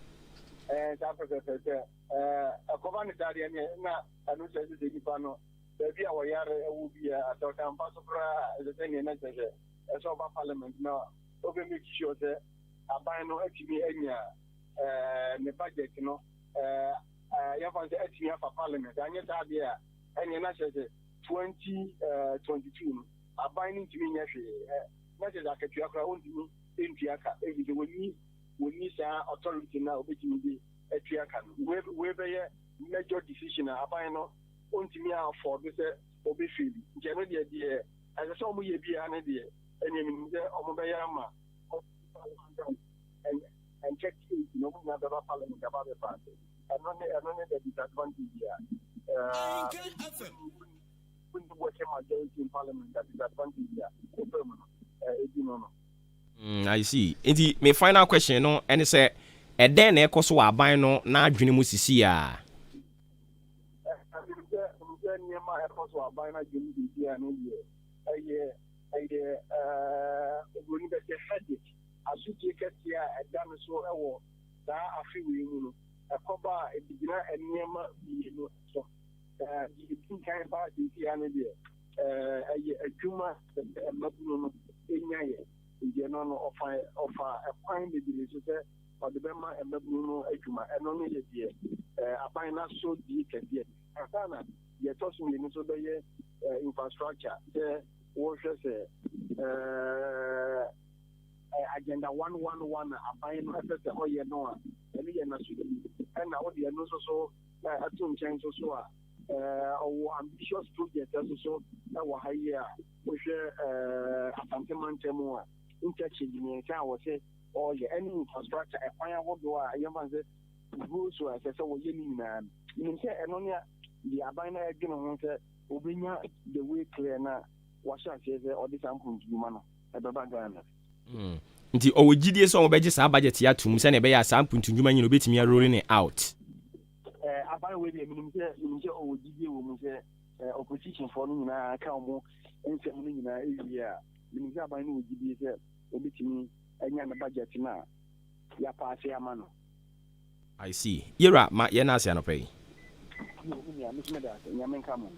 akoba ni tari na anu se se ni pano be a wayare e bi a ta mpa so pra e se ni na se so ba parliament na obe make sure say aban no atimi anya ne budget no ya fancy etinya for parliament anya ta dia enya na chese 2022 abainin timi nya hwe na chese akatua kra ondimi entiaka ebi woni sa authority na obetimi bi etiaka no we be ye major decision abain no ontimi afford se obefili nje no dia ase so mo ye bia na dia enya mi nje omo be ya ma and check no mo na da parliament about the party. I don't know the disadvantage here. When you work a majority in parliament, that disadvantage here. I see. Indeed, my final question, no, and say, and then I cost wa buy no na adwene mu sisi ya. Akoba ebigina enema bi no so di kan ba di ane de adwuma mabunu no enyaye je no no ofa akwan de bi so se odebema mabunu no adwuma eno no ye die aban na so di kede asana ye to so ni so be ye infrastructure de wo hwe se agenda 111 aban no ese oye no any na so and now the no so atum change so our ambitious project so our higher we appointment temo interchange ni can we say all any infrastructure akwan wodo a yamba say rules so say we yeni na ni say enonia the aban na agino ho say obenya the way clear na washa say all this ample djuma no ebeba Ghana nti owogidie so obeje sa budget ya tum se na be ya sa mpuntundwuma nyino betimi ya rolling it out abai we dey minimum say owogidie wo mu say opposition for no nyinaa ka mo nsɛm no nyinaa ewie a nim sɛ aban no wogi bi sɛ obetumi anya ne budget na ya paase ama no. I see. Yera ma yena ase anopɛ.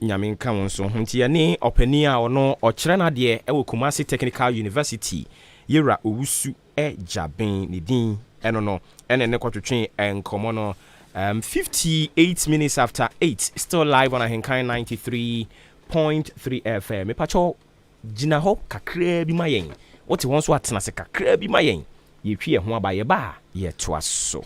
Nyame nka mo nso nti yɛne ɔpani a ɔno ɔkyerɛ na de ɛwɔ Kumasi Technical University Yera Owusu Jaben ne din ɛno no ɛne ne kɔtwetwe nkɔmɔ no 58 minutes after 8 still live on Ahenkan 93.3 FM. Me pacho gina ho kakra bi ma yen. Wote won so atena se kakra bi ma yen. Yetwi ho aba ye ba ye toa so.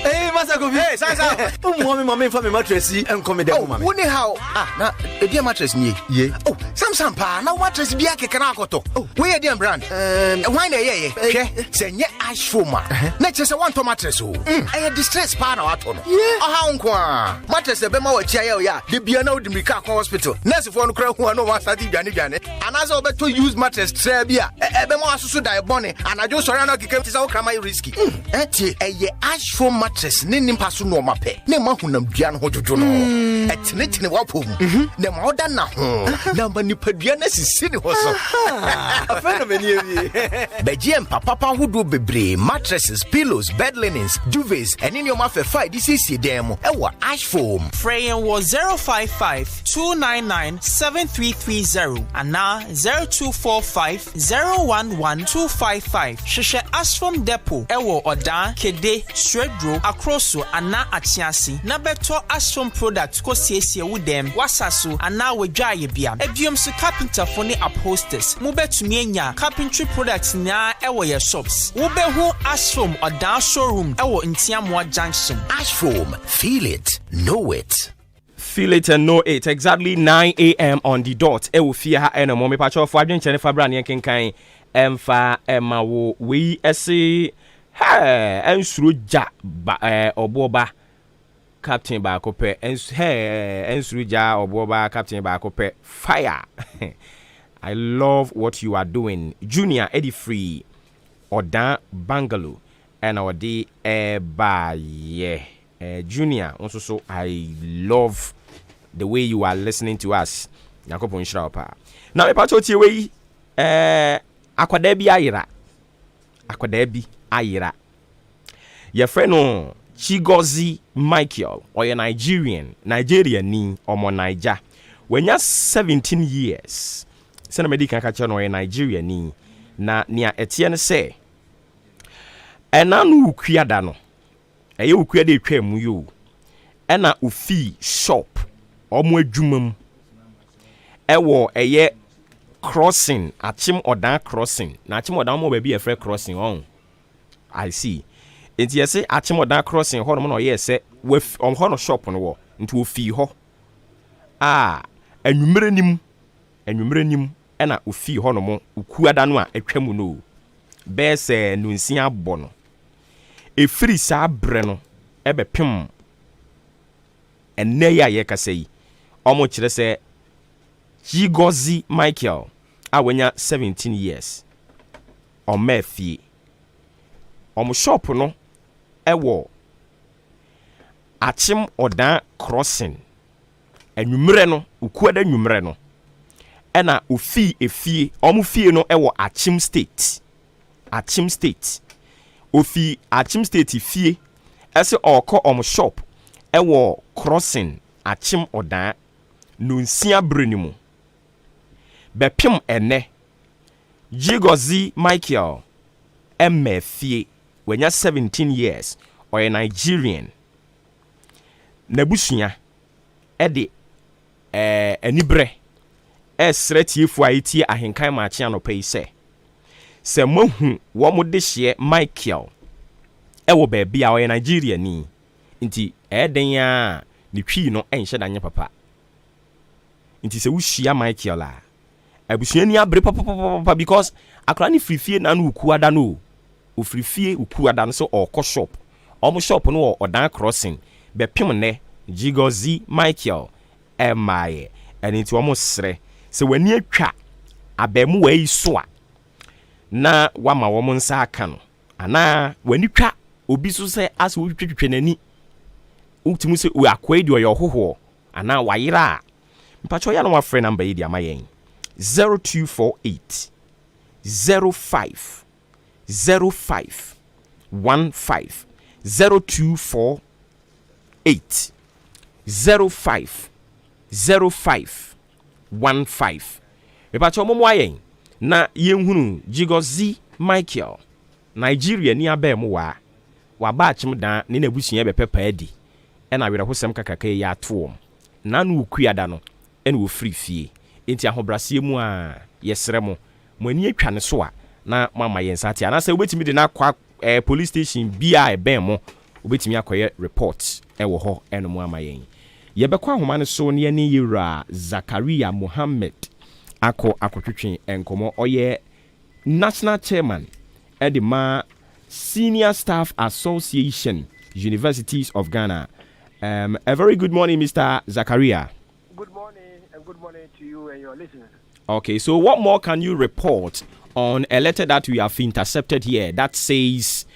Hey, Master Kofi. Hey, Sansa. Mommy for me mattress and come there, mommy. Woni how? Na e dia mattress ni ye. Oh, Samsung pa. Na mattress bi akeka na akoto. Oh, we e dia brand. Why na ye? Hwe, se nye ash foam. Na chese one to mattress o. E distress pa na wato no. Aha nko a. Mattress e be ma wa chia ye o ya. De bia na odi mrika akon hospital. Nurse for no kra hu no wa start dwane. Anaza obeto use mattress tray bia. E be ma asusu dai bone. Anajo sori na keke tisa wo kra mai risky. Tie e ash foam mattress ne nimpa so no mape ne ma honam dua no hojojo no etene wapom ne ma oda na ho na ma nipadua na sisi ne ho so afena meni ewie begiem papa hodo bebre mattresses, pillows, bed linens, duvets and in your ma fe fa di sisi dem e wo ash foam Freyen was 055-299-7330 and now 0245-011-255 Shisha ash foam depot e wo oda kede stredro akroso ana atiasi na beto ashfom product ko siesie wo dem wasaso ana wadwa ye bia ebiom so carpenter for ne upholsters mo betumi anya carpentry products na ewo ye shops wo be hu ashfom odan showroom ewo Ntiamoa junction. Ashfoam, feel it, know it. Feel it and know it. Exactly 9 a.m. on the dot. E wo fie ha eno mo me pa cho fo adwen chene fabra ne kenkan emfa ema wo we ese ensuro ja Obuoba captain ba kope ensuro ja Obuoba captain ba kope fire. I love what you are doing. Junior Eddie Free Odan Bangalo and our day Junior also so I love the way you are listening to us. Yakopo nshira opa. Na me pacho tie we akwada bi ayira. Akwada bi ayira. Your friend no Chigozie Michael or your Nigerian ni omo Naija. When you're 17 years, send a medical catcher or a Nigerian ni na nia Etienne say. Enanu ukwiada no. Eye ukwiada etwa mu yo. Ena ufi shop omo adwumam. Ewo eye crossing achim odan crossing. Na achim odan mo ba bi e frɛ crossing on. I see. Enti yese achim odan crossing ho no ye se ho no shop no wo. Nti ofi ho. Anwumere nim ena ofi ho no mo ukuada no a etwa mu no. Be se nunsia abɔ no. Efiri sa bre no ebe pim enne ya ye kasa yi omo kire se Chigozie Michael awanya 17 years omafie omo shop no ewo achim odan crossing anwumre no ukuada anwumre no ena ofi efie omo fie no ewo Achim State ofi Achim State fie ese oko omo shop ewo crossing Achim odan nunsia brenimu bepim ene Chigozie Michael mmafie wenya 17 years or a Nigerian nabusunya ede anibre esretiefo aiti ahenkan Maakye anopai se mohu wo mo de hye Michael ewo ba bia o Nigeria ni nti eden ya ne twi no enhye danye papa nti se wo hia Michael a abusua ni abre papa because akra ni frifie na no ukuada no ofrifie ukuada no so okọ shop omo shop no odan crossing be pim ne Chigozie Michael emaye enti omo sre se wani atwa abemu wa iso a na wama wo nsa aka no ana wani twa obi so se as wo twetwe nani utimu se we akwadi o yohoho ana wayira mpacho ya no wafre number yi dia mayen 0248 05 05 15 0248 05 05 15 mpacho momo ayen na yenhunu Jigozi Michael Nigeria ni abem wa ba achim dan ne nabusua be pepa adi na were hosem kakaka ya to na no kuada no ene wo free fie enti ahobrase mu a yesere mo ani atwa ne so a na mama yensati ana se obetimi de na kwa police station bia eben mo obetimi akoye report wo ho eno mu amayen yebekwa ahoma ne so ne ne yira Zakaria Mohammed akotwetwe enkomo oye national chairman edema Senior Staff Association Universities of Ghana. A very good morning, Mr. Zakaria. Good morning, and good morning to you and your listeners. Okay, so what more can you report on a letter that we have intercepted here that says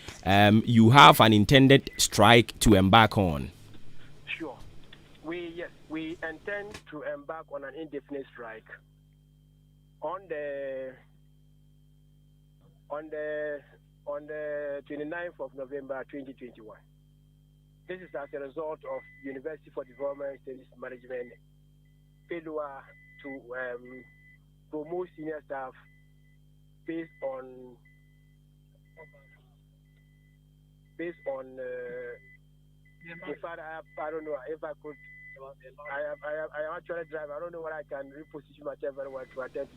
you have an intended strike to embark on? Sure. We intend to embark on an indefinite strike on the 29th of November 2021. This is as a result of University for Development Studies Management failure to promote senior staff based on in fact, I don't know if I could. I am actually driving. I don't know what I can reposition myself very well to attend.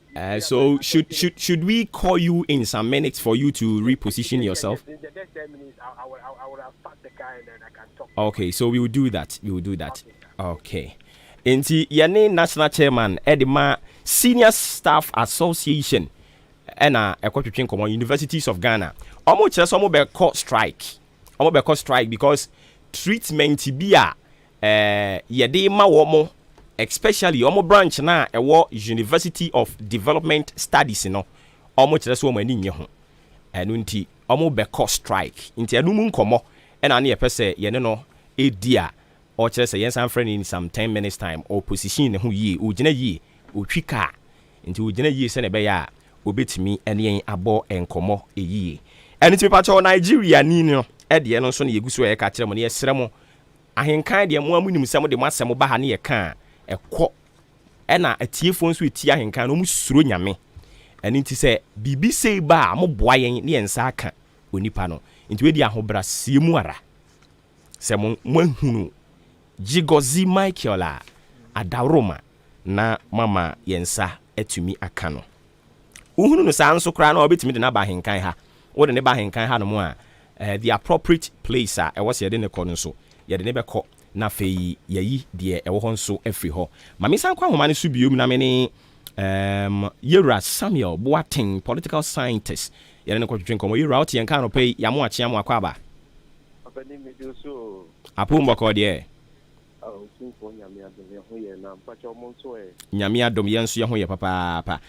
So should we call you in some minutes for you to reposition yourself? In the next 10 minutes, I will have parked the car and then I can talk. Okay, so we will do that. Okay. Inti yane national chairman edema Senior Staff Association ena ekotwetwe nkomo Universities of Ghana. Omo kire so omo be call strike because treatment bia yede ma wo especially omo branch na ewo University of Development Studies no omo kire so omo ani nye ho enu nti omo be call strike nti enu mu nkomo ena na ye pese ye ne no edia o kire se yen san friend in some 10 minutes time opposition ne ho yi o gina yi o twika nti o gina yi se ne be ya obetimi ene yen abo enkomo eyi enu ti pa cho Nigeria ni no ede no so ne yeguso ye ka kire mo ne yesere mo ahenkan de mo amunim se mo de masem ba ha ne ye ka ekọ ena atiefo nso eti ahenkan no mu suro nyame eni nti se bibi sei ba mo boa yen ne yensa aka onipa no nti we di ahobra siemu ara se mo hunu Jigozi Michael adaroma na mama yensa etumi aka no uhunu no sa nso kra na obetimi de na ba ahenkan ha wo de ne ba ahenkan ha no mo a the appropriate place e was yede ne kɔ no so yede ne bɛkɔ na fei yayi de ɛwɔ hɔ nso afiri hɔ mame san kwa homa ne so biom na me ne Yera Samuel Boateng political scientist yede ne kɔtwetwe nkɔmɔ Yera wote yɛn ka no pɛ yamo akye amo akɔ aba apani me do so apo mbɔkɔ de sunfo nyame adom ye ho ye na mpacha omo nso nyame adom ye nso ye ho ye papa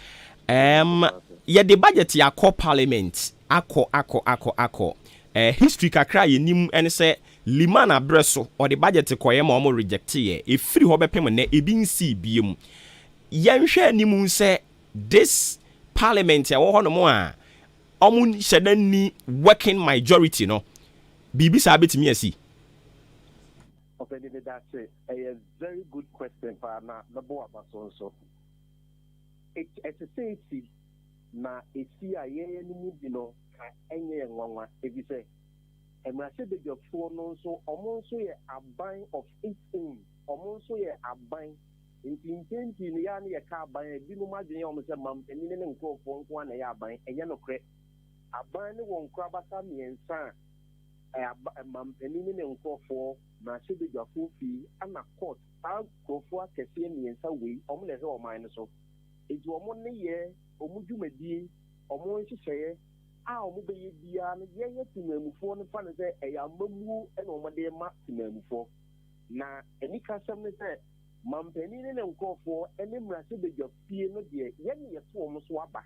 yede budget yakɔ parliament akɔ history kakra ye nim ene se liman abreso or the budget koye ma omo reject ye e free ho bepem na ebi nsi biem yenhwe animu se this parliament ya wo ho no mo a omo hyeda ni working majority no bibi sa betimi asi okay that's a very good question for na bo abaso so it's a safety na esi a ye ni mu bi no ka enye nwanwa ebi se emrase de jofo no so omo so ye aban of its own omo so ye aban intenti ni ya ne ka aban ebi no madwen omo se mam eni ne nkofo nko na ya aban enye no kre aban ne won kra basa miensa mam eni ne nkofo na se de jofo fi ana court a nkofo akese miensa we omo le he o man so eji omo ne ye omo dwumadi omo nhihye a omo be ye bia no ye timamufo no fa ne se eya mamu e no omode ma timamufo na eni kasam ne se mampani ne nkofo ene mrase bedwa fie no de ye ne yeto omo so aba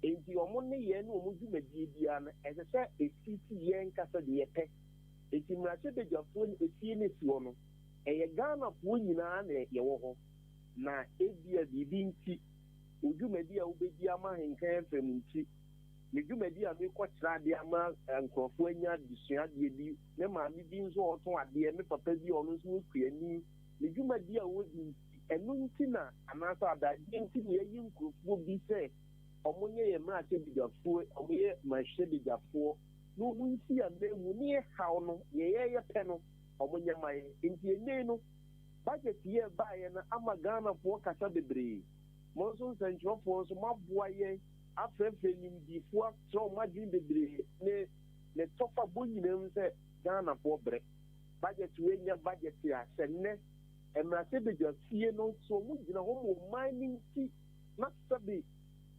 enti omo ne ye no omo dwumadi bia no e se efiti ye nkasa de ye pe enti mrase bedwa fo ne efie ne tuo no ɛyɛ Ghana foɔ nyinaa na yɛwɔ hɔ na ebia biribi nti odwumadi a wobɛdi ama henkan fam nti ne dwumadi a mekɔkyerɛ adeɛ ama nkurɔfoɔ anya adesuadeɛ bi ne maame bi nso ɔtɔn adeɛ me papa bi ɔno nso wɔkuani ne dwumadi a wɔdi nti ɛno nti na anaasɛ adadeɛ nti na yɛyi nkurɔfoɔ bi sɛ ɔmo nyɛ yɛ mmarahyɛbadwafoɔ ɔmo yɛ mmarahyɛbadwafoɔ na ɔmo nsi a mmamu ne yɛhaw no yɛyɛ pɛ no ɔmo nyɛ ma yɛ nti ɛnei no budget yɛ baeɛ no ama Ghanafoɔ kasa bebree mo nso nsɛnkyerɛfoɔ nso moaboa yɛn afrɛfrɛ nimdifoɔ akyerɛ ɔmo adwene bebree ne tɔfa bɔ nyinam sɛ Ghanafoɔ brɛ budget wei nyɛ budget a sɛ nnɛ mmarahyɛbadwafie no nso ɔmo gyina hɔ ma ɔman no nti na sɛbe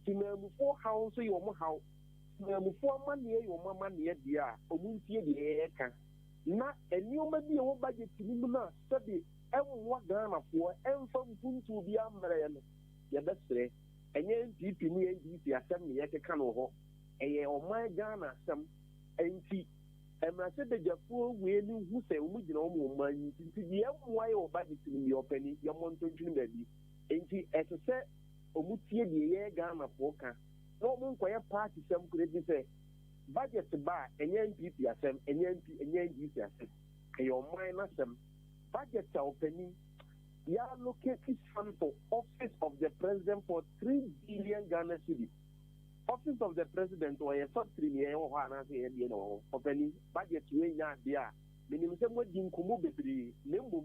timamufoɔ haw nso yɛ ɔmo haw timamufoɔ amanneɛ yɛ ɔmo amanneɛ deɛ a ɔmo ntie deɛ yɛyɛka na nneɛma bi a ɛwɔ budget no mu no a sɛbe ɛmmoa Ghanafoɔ ɛmfa mpuntuo bi ammerɛ no yɛbɛsrɛ ɛnyɛ NPP ne NDC asɛm ne yɛkeka no hɔ ɛyɛ ɔman Ghana asɛm nti mmarahyɛbadwafoɔ wei no hu sɛ ɔmo gyina hɔ ma ɔman nti deɛ ɛmmoa yɛ wɔ budget no mu yɛ ɔpani yɛmmɔ ntontwene baabi nti ɛte sɛ ɔmo tie deɛ yɛyɛ Ghanafoɔ ka na ɔmo nkɔyɛ party sɛm kora bi sɛ budget ba a ɛnyɛ NPP asɛm ɛnyɛ NDC asɛm ɛyɛ ɔman no asɛm budget a ɔpani allocate fund for office of the president for 3 billion Ghana cedis. Office of the president or a factory near Ohana say no opening budget way na dia. Meaning some what in Kumu Bebri, Nimbu,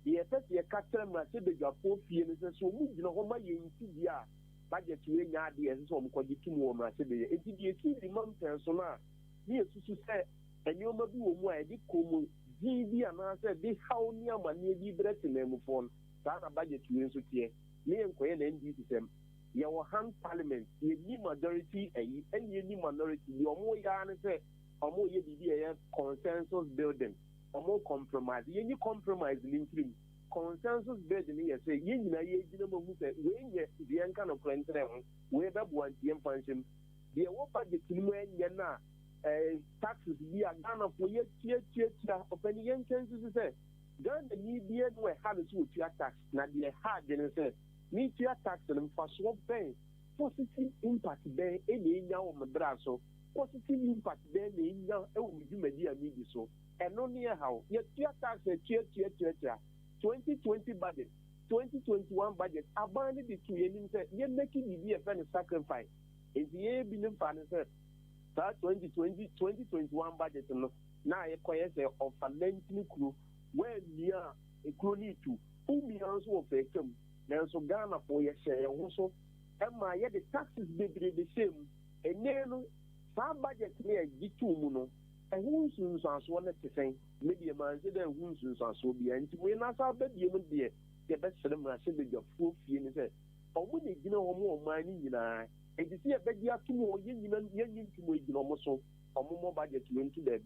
the effect the catcher must be your 4 feet so move no homa in Tidia. Budget way na dia some Kodikumo Masabi. It is a key demand persona. Near to say, and you may be a big Kumu. G and I said, this how near my near breath in them phone. Ghana budget to institute me and Koyan NDC system. Your hand parliament, you need majority and you need minority. Your more yarn say, or more you consensus building, or more compromise. You need compromise in consensus building. You say, you know, you know, when you kind of friends, where that one TM function. The budget when you're not. Taxes be a Ghana for year, open the chances to say. Ghana need the end where had to tax, not the hard and say, need to tax them for swap bank. Positive impact there, any now on the brasso, positive impact there, any now, you may be a media so. And only how, yet tax a 2020 budget, 2021 budget, abandoned it to you, you're making the event sacrifice. If the year been financed. That 2021 budget now acquires of a lengthy crew where near a crew need to whom we also of a term. Now so Ghana for your share also and my yet the taxes be the same and then some budget near G2 Muno and who's as one at the same maybe a man said who's as so be and when I saw that you would be the best for them I said your full fee and said or when they know more money you know. And you see a bed you have to more young to wait almost so or more budget to into the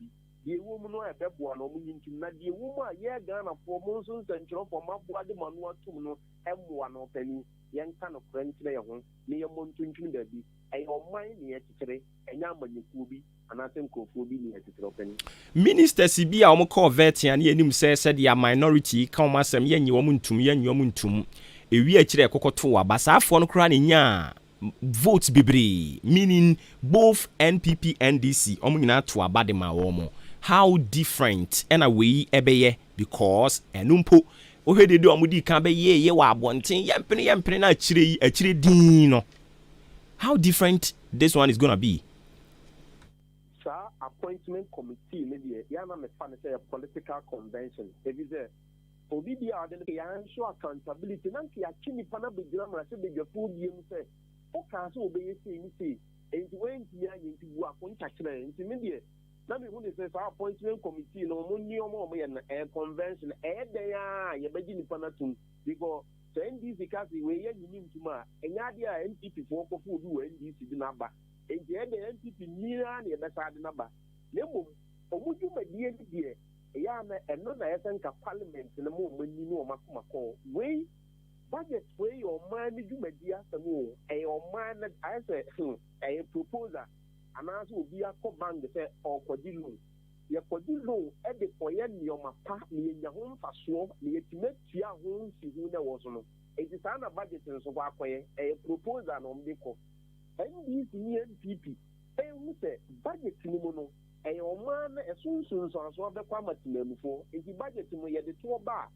the woman or a bed one or moving to not the woman, yeah, Ghana for Moses and Joe for my body manual to know M1 or penny, young kind of friends lay home, near Mountain Derby, and your mind near today, and Yaman Kubi, and I think Kofubi near to open. Minister CB, I'm called Vetian, Yenim said, ya minority, come as some yen yomuntum, yen yomuntum, a we actually a cocotoa, but I found crying ya. Votes bebree, meaning both NPP and NDC omuna to abadema omo. How different and away ebeye because enumpo ohede de omudi kan be ye wa abonten yempene na achire din no. How different this one is going to be? Sir, appointment committee maybe yana me fan say a political convention. If is there obi bi ade no ya show accountability nanki ya chini pana be gira mra se be gafo bi mu say okay, so obey say, and when you are into work on Chachra, intermediate. Now, we want to say appointment committee, no money or more a convention, they are your beginning panatum because the NDC Cassie, where you need to ma, and idea NPP for food, NDC number, and the NPP near the beside number. Nemo, or would you make the idea? Yana and not a parliament in the moment you know Makumako. Way. Budget way your man you may be after more, and your man that I said, a proposer, and as will be a co band or Codilu. ye kodi loan e de koye nioma pa ne nya ho mfaso ne yetimatua ho nsihu na wo so no enti saa na budget nso kwa akoye e proposal no mbeko NDC ni NPP e hu se budget ni mu no e o ma na esunsun so aso be kwa matimamufo enti budget mu ye de to ba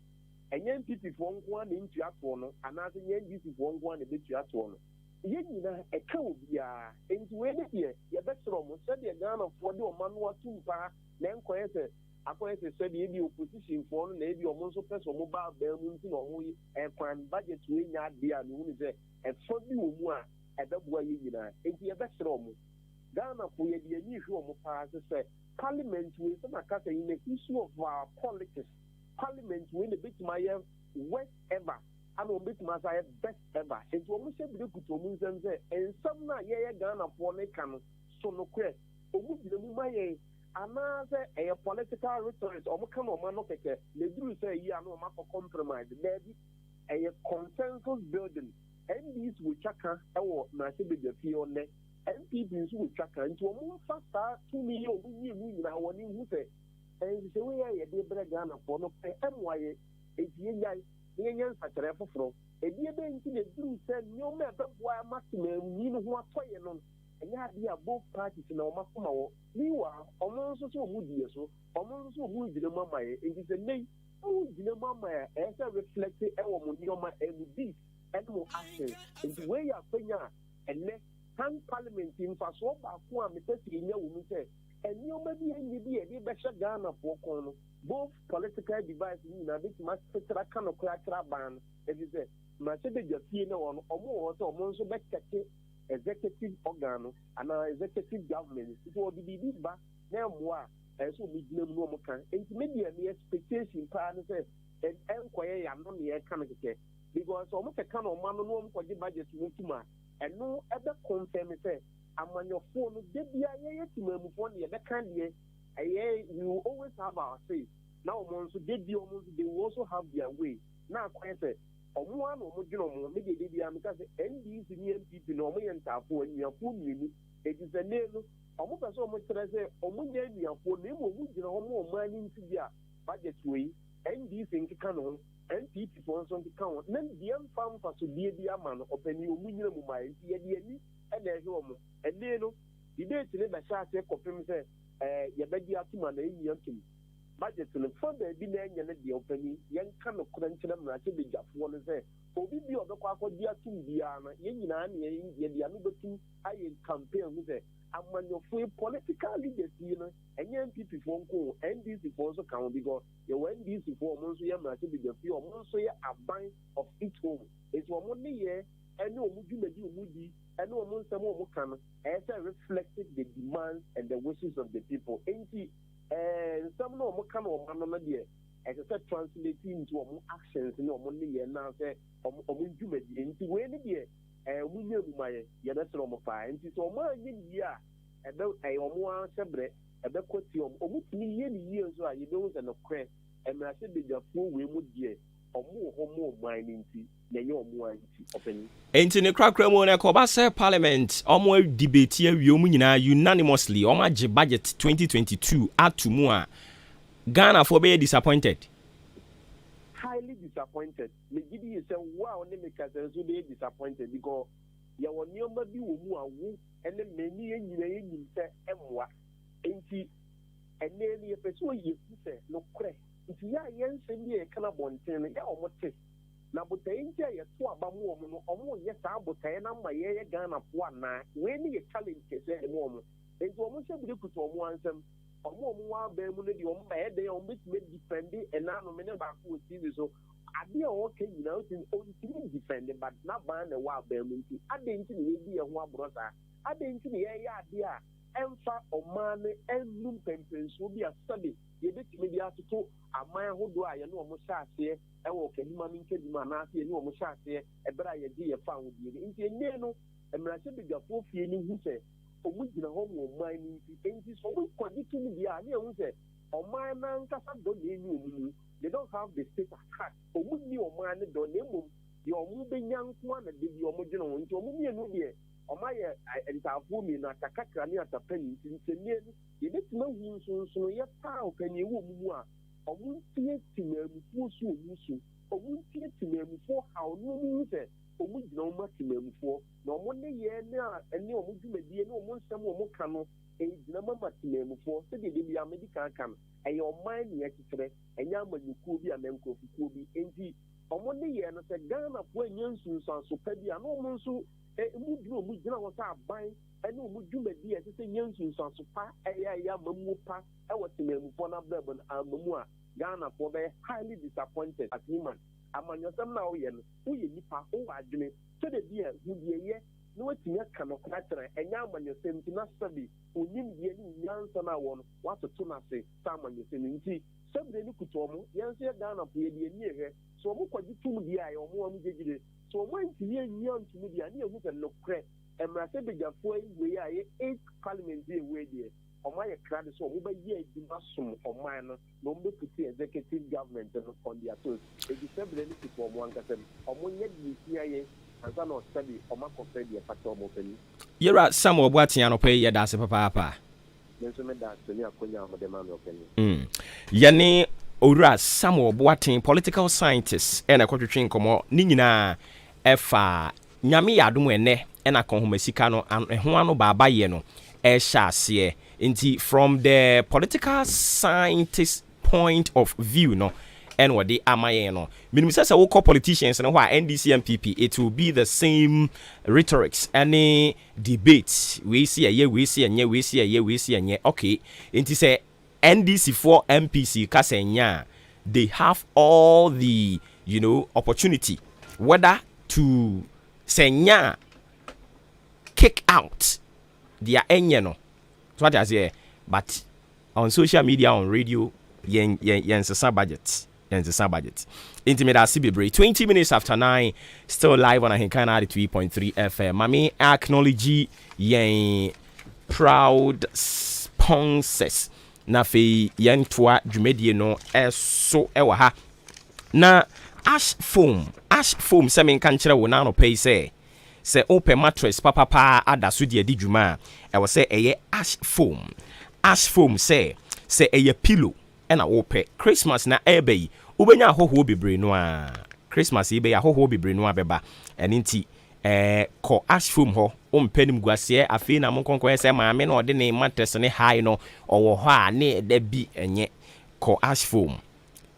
enye NPP fo nko na ntua to no anase nye NDC fo nko na betua to no ye nyina e ka obia enti we ne ye betro mo se de Ghana fo de o ma no atumpa na nkoye se akoye se de bi opposition fo no na e bi o mo nso peso mo ba ba mu nti no ho e kwan budget we nya de a no hu se e fo bi wo mu a e beboa ye nyina enti ye betro mo Ghana fo ye de ani hwe o mo pa se parliament we se na ka say in the issue of politics parliament we the bit my worst ever and on bit my best ever and to almost be good to mean say and some na ye Ghana for ne kan so no kwe omu bi mu my another a political rhetoric or kan o ma no keke le duru say yi anu ma for compromise there be a consensus building and these we chaka e wo na se be the fi on ne NPP nso we chaka nti o mu fasta 2 million ni nyina woni hu say and the way I did Ghana for no pay MY, a Yan Saturday for a dear Ben to the Drew said, no matter why maximum, you know what toy on, and you have both parties in our Mafamo. Meanwhile, almost so moody, so almost so moody, the mamma, it is a name, oh, the mamma, as I reflected our Monioma and this animal action, and the way I say, and let hand parliament in Fasoba, who am in your woman said. And you may be a better Ghana for both political devices in a bit much better kind of cracker ban. As you say, Mercedes, you know, or more, so Monso better executive organ and our executive government. It will be this back now more as will be no more can. And maybe an expectation partner and enquire and non the economic because almost a kind of man for the budget to ma and no other confirm it. And when your phone, you always have our say. Now, they will also have their way. Now, quite say, one or more, maybe because NDC NPP no me and Tafu and your phone, it is a name. Almost so much as I say, Omunia, your phone, name will more money into their budget way, NDC in Canon, NPP for some count. Then the farm for to be a man, open your minimum, and there's home. And then, the day to never shall say, confirm say, Yabedi Atuma, the budget to the further be the opening, young kind of credential, I should be just one say, for we be on the Quaco Dia to Diana, Yen, the another two, I campaign with it. And when you're free political leaders, and young people won't go, and this is also count because you went this before months, you might be the few months, a bind of each home. It's 1 year, and no Moody. And no one can as I reflected the demands and the wishes of the people. And some no more come on one idea as I said, translating into more actions in money and now say, into when it and we know my Yanasroma fine. It is all my year about a more separate about question almost years or you know, and a quest, and I said, the full we would get. Or more mining than your more opening. Ain't in the crack remo na Kobasa Parliament, or debate here unanimously, or my budget 2022 at to more. Ghana for being disappointed. Highly disappointed. Me give you say wow, because so they disappointed because you will never be who and then many in say emwa. And then you pursue you say no crack. If you are young, send me a cannabon, ya almost say. Now, but the India, you two about more, yes, I will say, and I'm my Ghana one night. When you challenge is a moment, it's almost a bit of one some or more bemundi on my head, they on which made defending and now no many about who see so. I be okay, you know, in only defending, but not buying a wild bemundi. I didn't be a one brother. I didn't see the idea. Emfa Omane and Lumpens will be a study. You bet me the article, a man who do I know almost here, and walk a human in Kedmanasi, and almost here, a bright idea found you. In Neno, and Mercedes, the poor feeling who said, for which the home of mining, and this for which condition the idea who said, or my man, they don't have the state attack, or would you or mine don't name your moving young one and give your original into a movie. Omaya and Tavumi, Natakaka, Tapeni, Tintin, you let no use so yet pow can you move. Or won't see it to me before so, or won't see it to me before how no means it, or would no much to me before, no one year now, and no would you be no one some more canoe, a number to me before, so they be a medical camp, and your mind yet today, and young when you could be a man could be indeed. On one year, and I said, Ghana, when young Susan, so petty, and no so. Would you know what I buy? I know would you be as a young son, so far, Mamupa, I was to name for a Bourbon and Mamua, Ghana for the highly disappointed at human. Among your son now, who you nipa, oh, I do it. So the dear, who ye, no, it's not cannot matter, and now when you're saying to not study, who need the young son I want, what to tuna say, someone you're saying, see, somebody look at Tomu, young Ghana, near here, so what could you do the eye or more immediately? So when you young to media, you can look crack, and my second we are 8 parliament day way there. On my credit, so over year, you must sum or minor, no more to see executive government on their toes. It is 7 for 1 or 1 year, the CIA, and some of study or my company, a factor of opening. You're at some of what you pay your that's a papa. Yanni Ora Samuel Boating, political scientist, and a quarter como Nina Efa Nyami Adumene, and a conhumesicano and a Juano Babayeno, Eshasie. Inti from the political scientist point of view, no, and what they amayeno. Meaning, says a call politicians and why NDC and PP, it will be the same rhetorics, any debates. We see a year, we see a year, we see a year, we see a year. Okay, inti say NDC for MPC Kasenya, they have all the opportunity whether to senya kick out their enyeno. So what I say, but on social media, on radio, yen budget. Intimate CB 20 minutes after 9, still live on Ahinkana 3.3 FM. Mami acknowledge yen proud sponsors. Na fe yen toa dwumedie no eso ewa ha. Na ash foam se men kan kire wo na no pay say open mattress papa adaso de adi dwuma e wo say eye ash foam say eye pillow e na wo pe Christmas na ebe yi ubenya ahoho bebre no a Christmas ebe ahoho bebre no abeba eninti ko ash foam ho ompenim guase afi na mon konkon se maame na ode ne mattress ne high no owo ho a ne da bi enye ko ash foam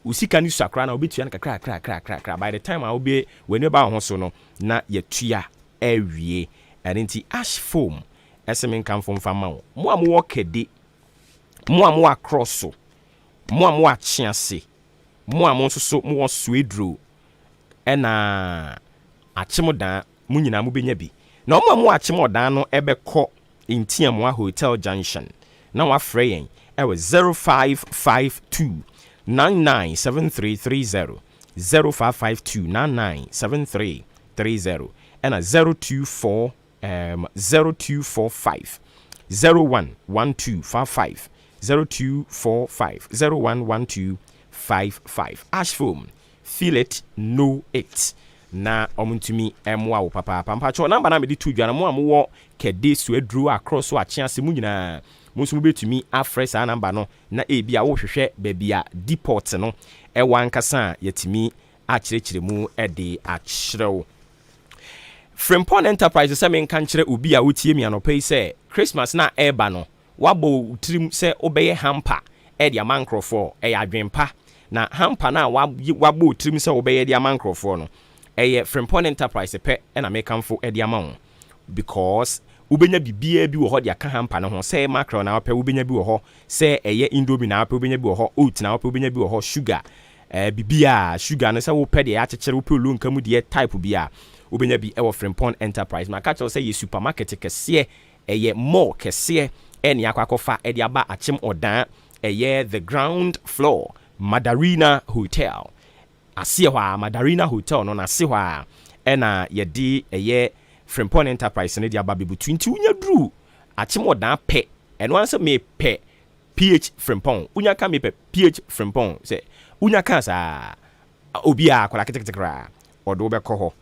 usika ni sakra na obetua na kakra by the time I will be when you ba ho so no na yetua awie eninti ash foam esemen kan fom fama mo amwo kede mo amwo across so mo amwo achiase mo amwo so mo swedro ena achimodan mu nyina mu benya bi na mo amwo achimodan no ebekọ Intiamwa Hotel Junction na wa frey e we 0552 997330 0552997330 and a 0245 011255 0245 011255 ash foam, feel it, know it. Na omuntumi emwa wo papa pampacho number na me di tu dwana mo amwo kede so adru across so achiase mu nyina mo so betumi afresh a number no na ebia wo hwehwe babia deport no ewa nkasa yetimi akirechire mu ede akyerew Frimpon Enterprise se men kan kire obi a wotie mi anopai se Christmas na eba no wabo utrim se obeye hamper ede amankrofo e adwempa na hamper na wabo utrim se obeye de amankrofo no Frimpon Enterprise pe na mekanfo ede amon because ubenya bibia bi wo ho de aka hamper no ho se macro na pe ubenya bi wo ho se indomie na pe ubenya bi wo ho oat na pe ubenya bi wo ho sugar bibia sugar no se wo pe de akekere wo pe lu nkamu de type bia ubenya bi ewo Frimpon Enterprise ma ka say ye supermarket kese more kese eni akwakofa edi aba achim odan the ground floor Madarina Hotel asihwa Madarina Hotel no na asihwa ena yedi Frimpon Enterprise ne di aba bebu 20 unya dru achim odan pe eno anse me pe PH Frimpon unya ka me pe PH Frimpon say unya ka sa obi a akola ketekra odo be ko ho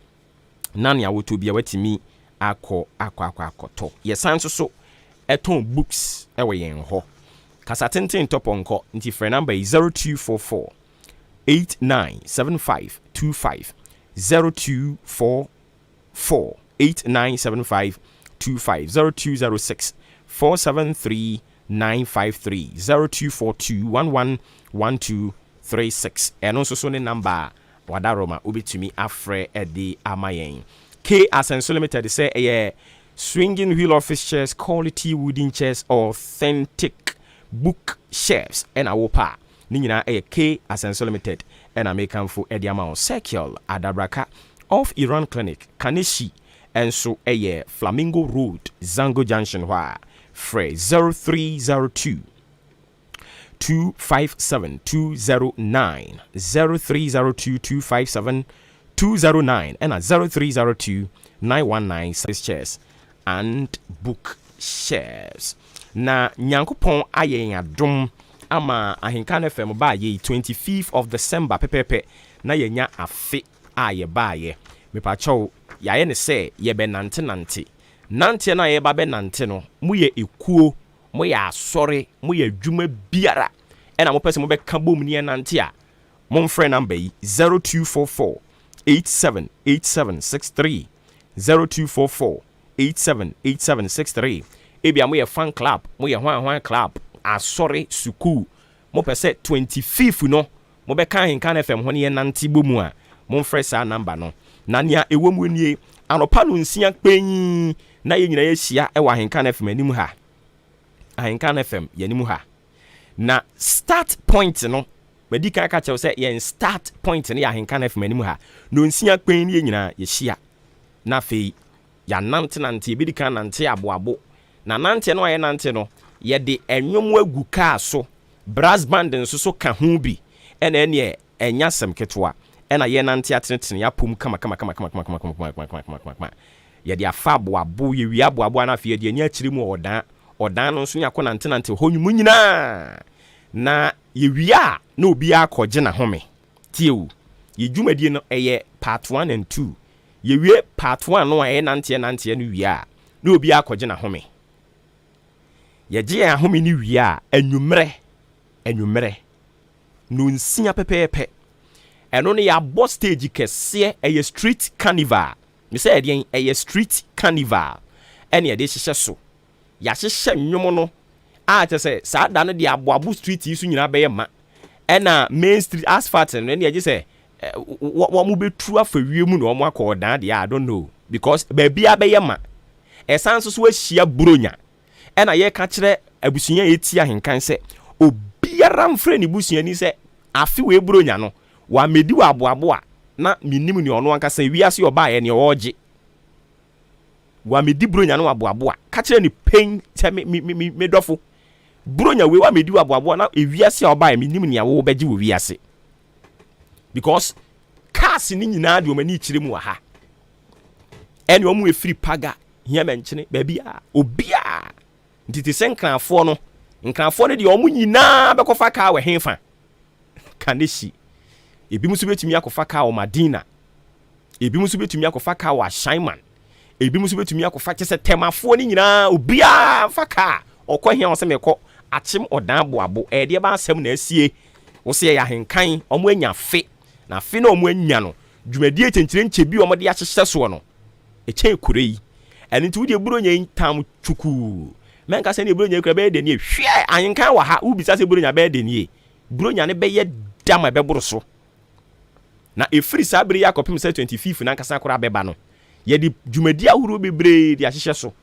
nani awoto bia watimi akɔ yɛsan so ɛtɔn books ɛwɔ yɛn hɔ kasa tenten tɔpɔnkɔ nti frɛ number 0244 897525 0244 897525 0206 473 953 0242 111236 ɛno nso so ne number wadaroma obetumi afrɛ ɛde amayen K Asenso Limited say a swinging wheel office chairs, quality wooden chairs, authentic book shelves and a wopa nina a K Asenso Limited and a make for Ediamao Circle Adabraka of Iran Clinic Kanishi and so a Flamingo Road Zango Junction wa Frey 0302 257 209 0302 257 209 and at 0302 919 6 chairs and book shares. Na Nyankopon ayen adom ama ahenkan FM ba ye 25th of December pepepe na yenya afe aye ba ye mepacho yaye ne se ye be nante na ye ba be nante no mu ye ekuo mu ye asore mu ye adwuma biara ena mo pese mo be ka bom ne nante a mo mfrɛ number 0244 878763 0244 878763 ebia mo ye fan club mo ye hwan club asore suku mo pese 25th no mo be kan hinkan FM ho ne nante bomu a mo mfrɛ sa number no na nia ewo mu nie anopa no nsia kpen na ye nyina ye hia e wa hinkan FM anim ha ahinkan FM yanim ha na start point no medika ka chew say yen start point ne ya henkan FM anim ha no nsia kwen ne nyina ye hia na fe ya nante bedika nante aboabo na nante no aye nante no ye de enwom agu ka so brass band nso so ka ho bi ene ne enya sem ketwa ena ye nante atenetene ya pom kama ye de afa aboabo ye wi aboabo na fe ye de enya akiri mu odan no nso nya ko nante honwum nyina na yewia na obi akɔgye na home tiewu ye dwumadie no ɛyɛ part 1 and 2 yewie part 1 no ɛyɛ nante no wia na obi akɔgye na home yɛgye ya home ni wia anwumre no nsia pepepe ɛno no yɛabɔ stage kɛseɛ ɛyɛ street carnival me sɛ ɛdeɛn ɛyɛ street carnival ɛne yɛde hyehyɛ so yɛahyehyɛ nnwom no a te say sa da no de aboabo street yi so nyina be ma ena main street asphalt no ne ye say wo mo betu afa wiem no mo akọ de I don't know because baabia be ma esan so ahia bronya ena ye ka kire abusunya eti ahenkan se obiara mfre ne busunya ni se afi we bronya no wa medi wa aboabo a na minim ni ono anka se wiase oba ye ne oje wa medi bronya no aboabo a ka kire ni pain se me dofo bronya we wa medi wa aboabo na ewiase oba ye minim ni awo beji wo wiase because cars ni nyina de o mani kire mu ha ene o mu efiri paga hia menchene baabia obia ntiti senkrafo no de o mu nyina be kofa ka we henfa kaneshi ebi musu betumi akofa ka o Madina ebi musu betumi akofa ka o Shaiman ebi musu betumi akofa chese temafo ni nyina obia fa ka okohia o se mekọ achim odan boabo de ba asem na asie wo se ya henkan omo anya fe na fe na omo anya no dwumadie chenkyere nche bi omo de ahyehyɛ so no echen kure yi eni nti wo de buronya tam twuku menka se ne buronya kura be de ne hwe ahenkan wa ha ubisa se buronya be de ne buronya ne be ye dama be boro so na efiri sabere yakopim se 25 na nkasa kura beba no ye de dwumadie ahuru bebre de ahyehyɛ so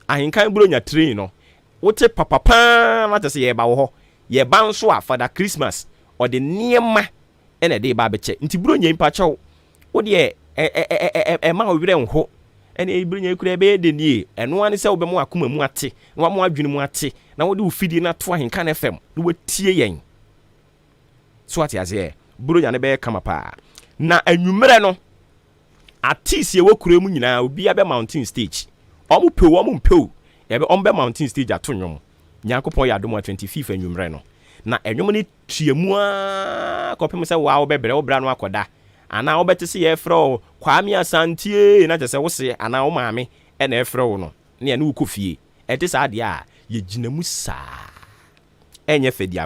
ahenkan buronya train no wote papapa na tese ye ba wo ho ye ba nso a Father Christmas or the niema ene de ba beche nti buronya impa chew wo de ma wo were nho ene buronya kura be de nie eno ane se wo be mo akoma mu ate na mo adwene mu ate na wo de wo fidie na to ahenkan FM na watie yen so ate aze buronya ne be kama pa na anwumere no artist ye wo kura mu nyina obi abe mountain stage omo pew omo mpew ebe ombe mountain stage atonwom nyankopon ya domo 25 anwumre no na enwom ni tuemu a kopem se wa obebre obra no akoda ana obete se ye fro kwame asantie na tese wo se ana wo maame ɛna ɛfrɛ wo no ne ɛne wokɔ fie ɛte saa deɛ a yɛgyina mu saa ɛnyɛ fɛdi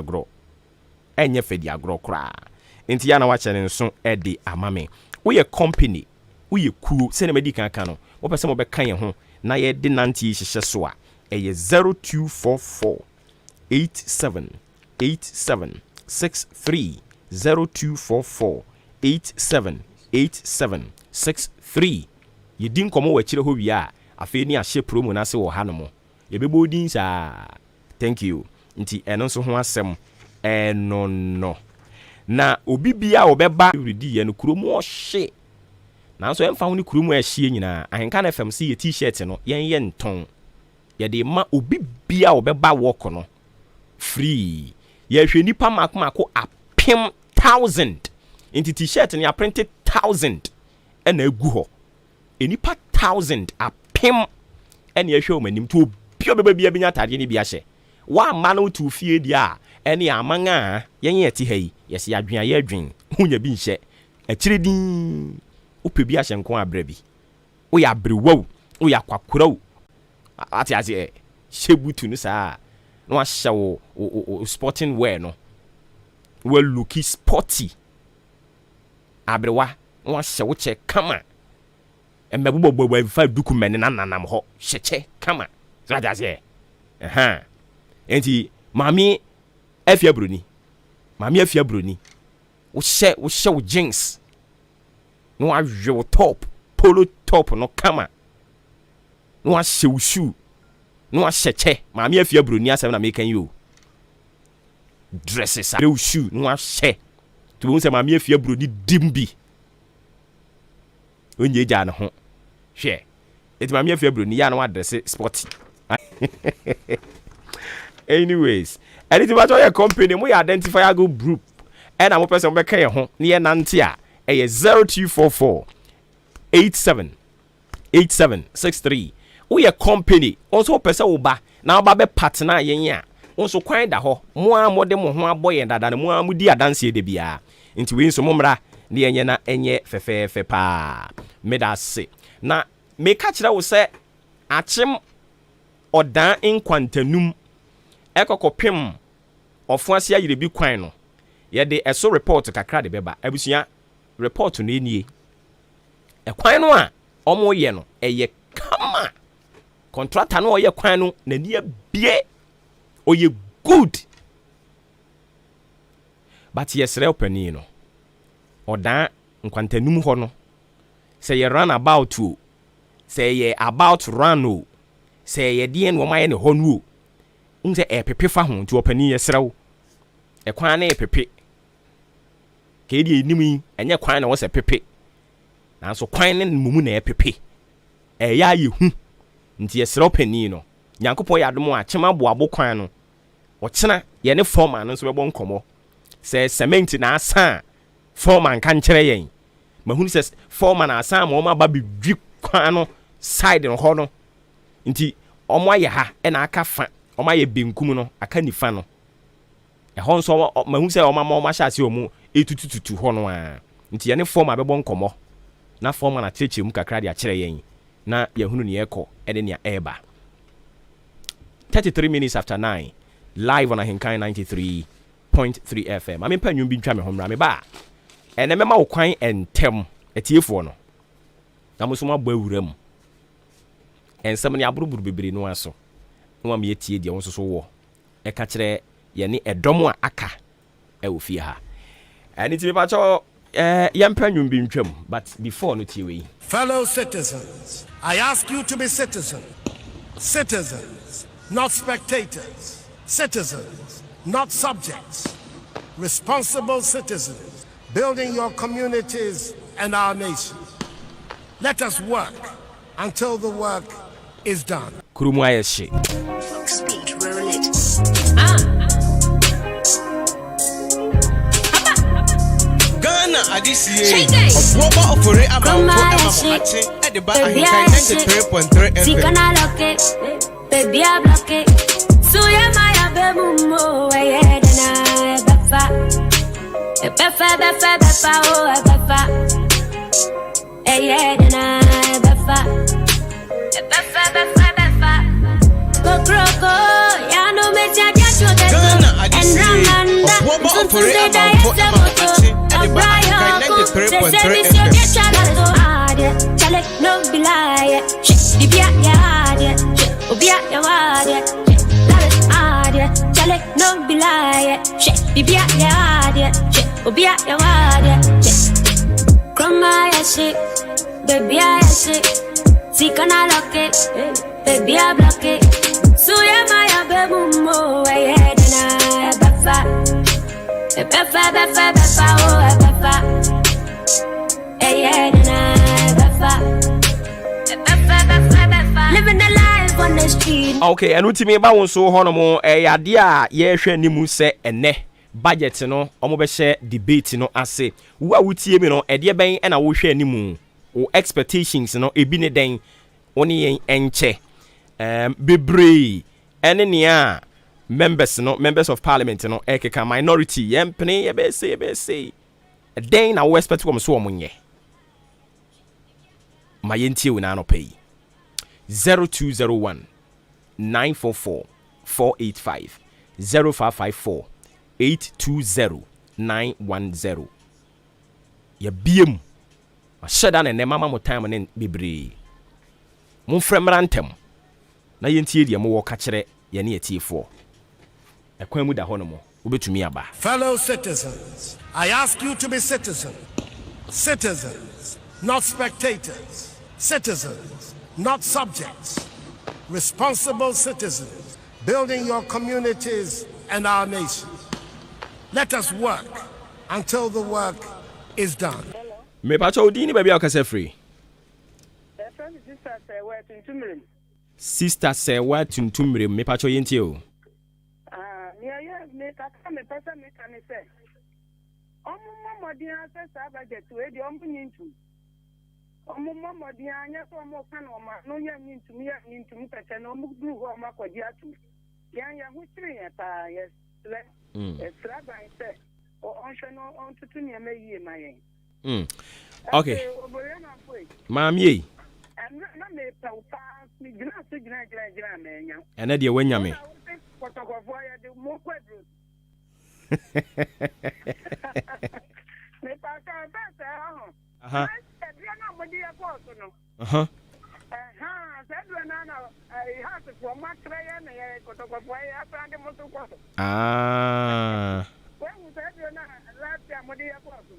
agorɔ koraa nti ya na wakyɛ ne nso ɛde ama me woyɛ company woyɛ kuo sɛ na madi kan no wopɛ sɛ mobɛka yɛn ho na yɛde nante yi hyehyɛ so a ɛyɛ 0244 878763 0244 878763 yɛdi nkɔmmɔ wɔ akyirɛ hɔ wie a afei ni ahyɛ promo no ase wɔ ha no mo yɛbɛbɔ din saa thank you nti ɛno nso ho asɛm ɛno na obi bia wɔbɛba redi yɛ no kurom ɔhye nanso ɛmfa ho ne kurom ɛhye nyinaa ahenka na fam si yɛ t-shirt no yɛn ntɔn yɛde ma obi bia wɔbɛba wɔk no free yɛhwɛ nipa mako apem 1000 nti t-shirt no yɛaprinte 1000 ɛna agu hɔ enipa 1000 apem ɛna yɛhwɛ wɔn anim to obi ɔbɛba bia benya atade ne bi ahyɛ wa ma no to fie dia ɛne amanga yɛn yɛte ha yi yɛse adwen ayɛ adwen hunya bi nhyɛ akyire din wopɛ bi ahyɛ nko abrɛ bi woyɛ abrewaw woyɛ akwakoraw ate ase hyɛ butu no saa na wahyɛ wo sporting wear no wo looky sporty abrewa na wahyɛ wo kyɛ kama ɛmɛbobɔ fa document na nanam hɔ hyɛ kyɛ kama ate ase enti mami afia broni wo hyɛ wo jeans no ahwe wo top polo top no kama no ahyɛ wo shoe no ahyɛ kyɛ mami afia broni asɛm na mekan yo dresses a wo shoe no ahyɛ to bo sɛ mami afia broni dimbi onye gya ne ho hwɛ eti mami afia broni ya na wa dress sporty anyways anything about your company we identify a good group and I'm a person be kan ho na ye nante a e 0244 878763 we a company also person wo ba na wo ba be partner yen a wonso kwan da ho mo a mo de mo ho aboye dada na mo a mo di adanse de bia nti we nso mo mra na yenye na enye fefefe pa meda se na me ka kire wo se achim odan nkwantanum ekokopem ofuase ayire bi kwan no ye de eso report kakra de beba abusua report no enie ekwan no a omo ye no eye kama contractor no oye kwan no na nie bie oye good but yesre opani no odan nkwantanum ho no say ye run about to say ye about run o say ye de en wo maye ne ho no unse pepe fa ho nti opani yesrew ekwan na pepe ke die enimi enye kwan na wo se pepe na so kwan ne mumu na pepe ya ye hu nti yesrew opani no nyankopon ya dom a chema boabo kwan no wo chena ye ne forman no so bebo nkomo se cement na asa forman kan kire yen mahunu se forman asa ma o ma ba bidwi kwan no side no ho no nti omo aye ha e na aka fa oma ye benkum no aka nifa no ho nso mahu se oma hye ase omu etutututu ho no a nti ye ne form abebɔ nkomo na form na cheche mu kakra de a kyerɛ yɛn na yɛhunu ne yɛkɔ ɛde ne eba 33 minutes after 9 live on Ahinkan 93.3 FM ame pa nwum bi ntwa me ho mra me ba ene mema wo kwan entem etiefo no na mo so mo abɔ awura mu ensɛm ne aburuburu bebere no aso no am yetie de won so wo e ka kire ye ne edom a aka e wo fie ha ani ti pa cho yempa nwum bi ntwam but before no tie we fellow citizens, I ask you to be citizens, not spectators, citizens, not subjects, responsible citizens, building your communities and our nation. Let us work until the work is done. Kurumu ayeshe. Speed, roll it. Ghana adisiye. Obuoba Ofori Amanfo Maakye at the Ahinkan 93.3 FM. Tikana loke, baby I block it. Suya maya bemumo, ayedena befa. Befa oh befa. Ayedena befa. Ghana, I just say, Obuoba Ofori Amanfo Maakye, and the Bahakan 93.3 FM. Chale no be lie, shit, be ya, obia ya wade, chale no be lie, shit, be ya, obia ya wade, croma ya shit, baby ya shit, see can I lock it, baby I block it, so ya my baby mo, I had an befa, oh befa. Living the life on the street. Okay, and ultimately ba won so honomo ade a ye hwe nimu se ene budget no omo be share debate no ase wo a wutie mi no ade ben na wo hwe nimu wo expectations no ebi ne den woni yen enche bebre ene nia members of parliament no ekeka minority yempene ye be say den na wo expect ko so omonye mayentie we na no pay 0201 944 485 0554 820 910 ya biem ashada na mama mo time ne bebre mo fremrantem na yentie die mo wo ka kire ye ne yetiefo ekwan mu da hono mo obetumi aba. Fellow citizens, I ask you to be citizens, not spectators, citizens, not subjects, responsible citizens, building your communities and our nation. Let us work until the work is done. Me pacho odini baby akase free. Sister say what tuntumre me pacho yenti o. Me kaka me pesa me kan say. Omo momodin ase sa budget we di omo nyintu. Omo momodin anya so omo kan o ma no nya nyintu pese no omo gru ho ma kwadi atu. Yan hu tiri ya pa yes. Extra by say o onhwe no on tutu ne ma yie ma yen. Okay. Mami na me pa pa mi gina me nya. Ena de wanya me.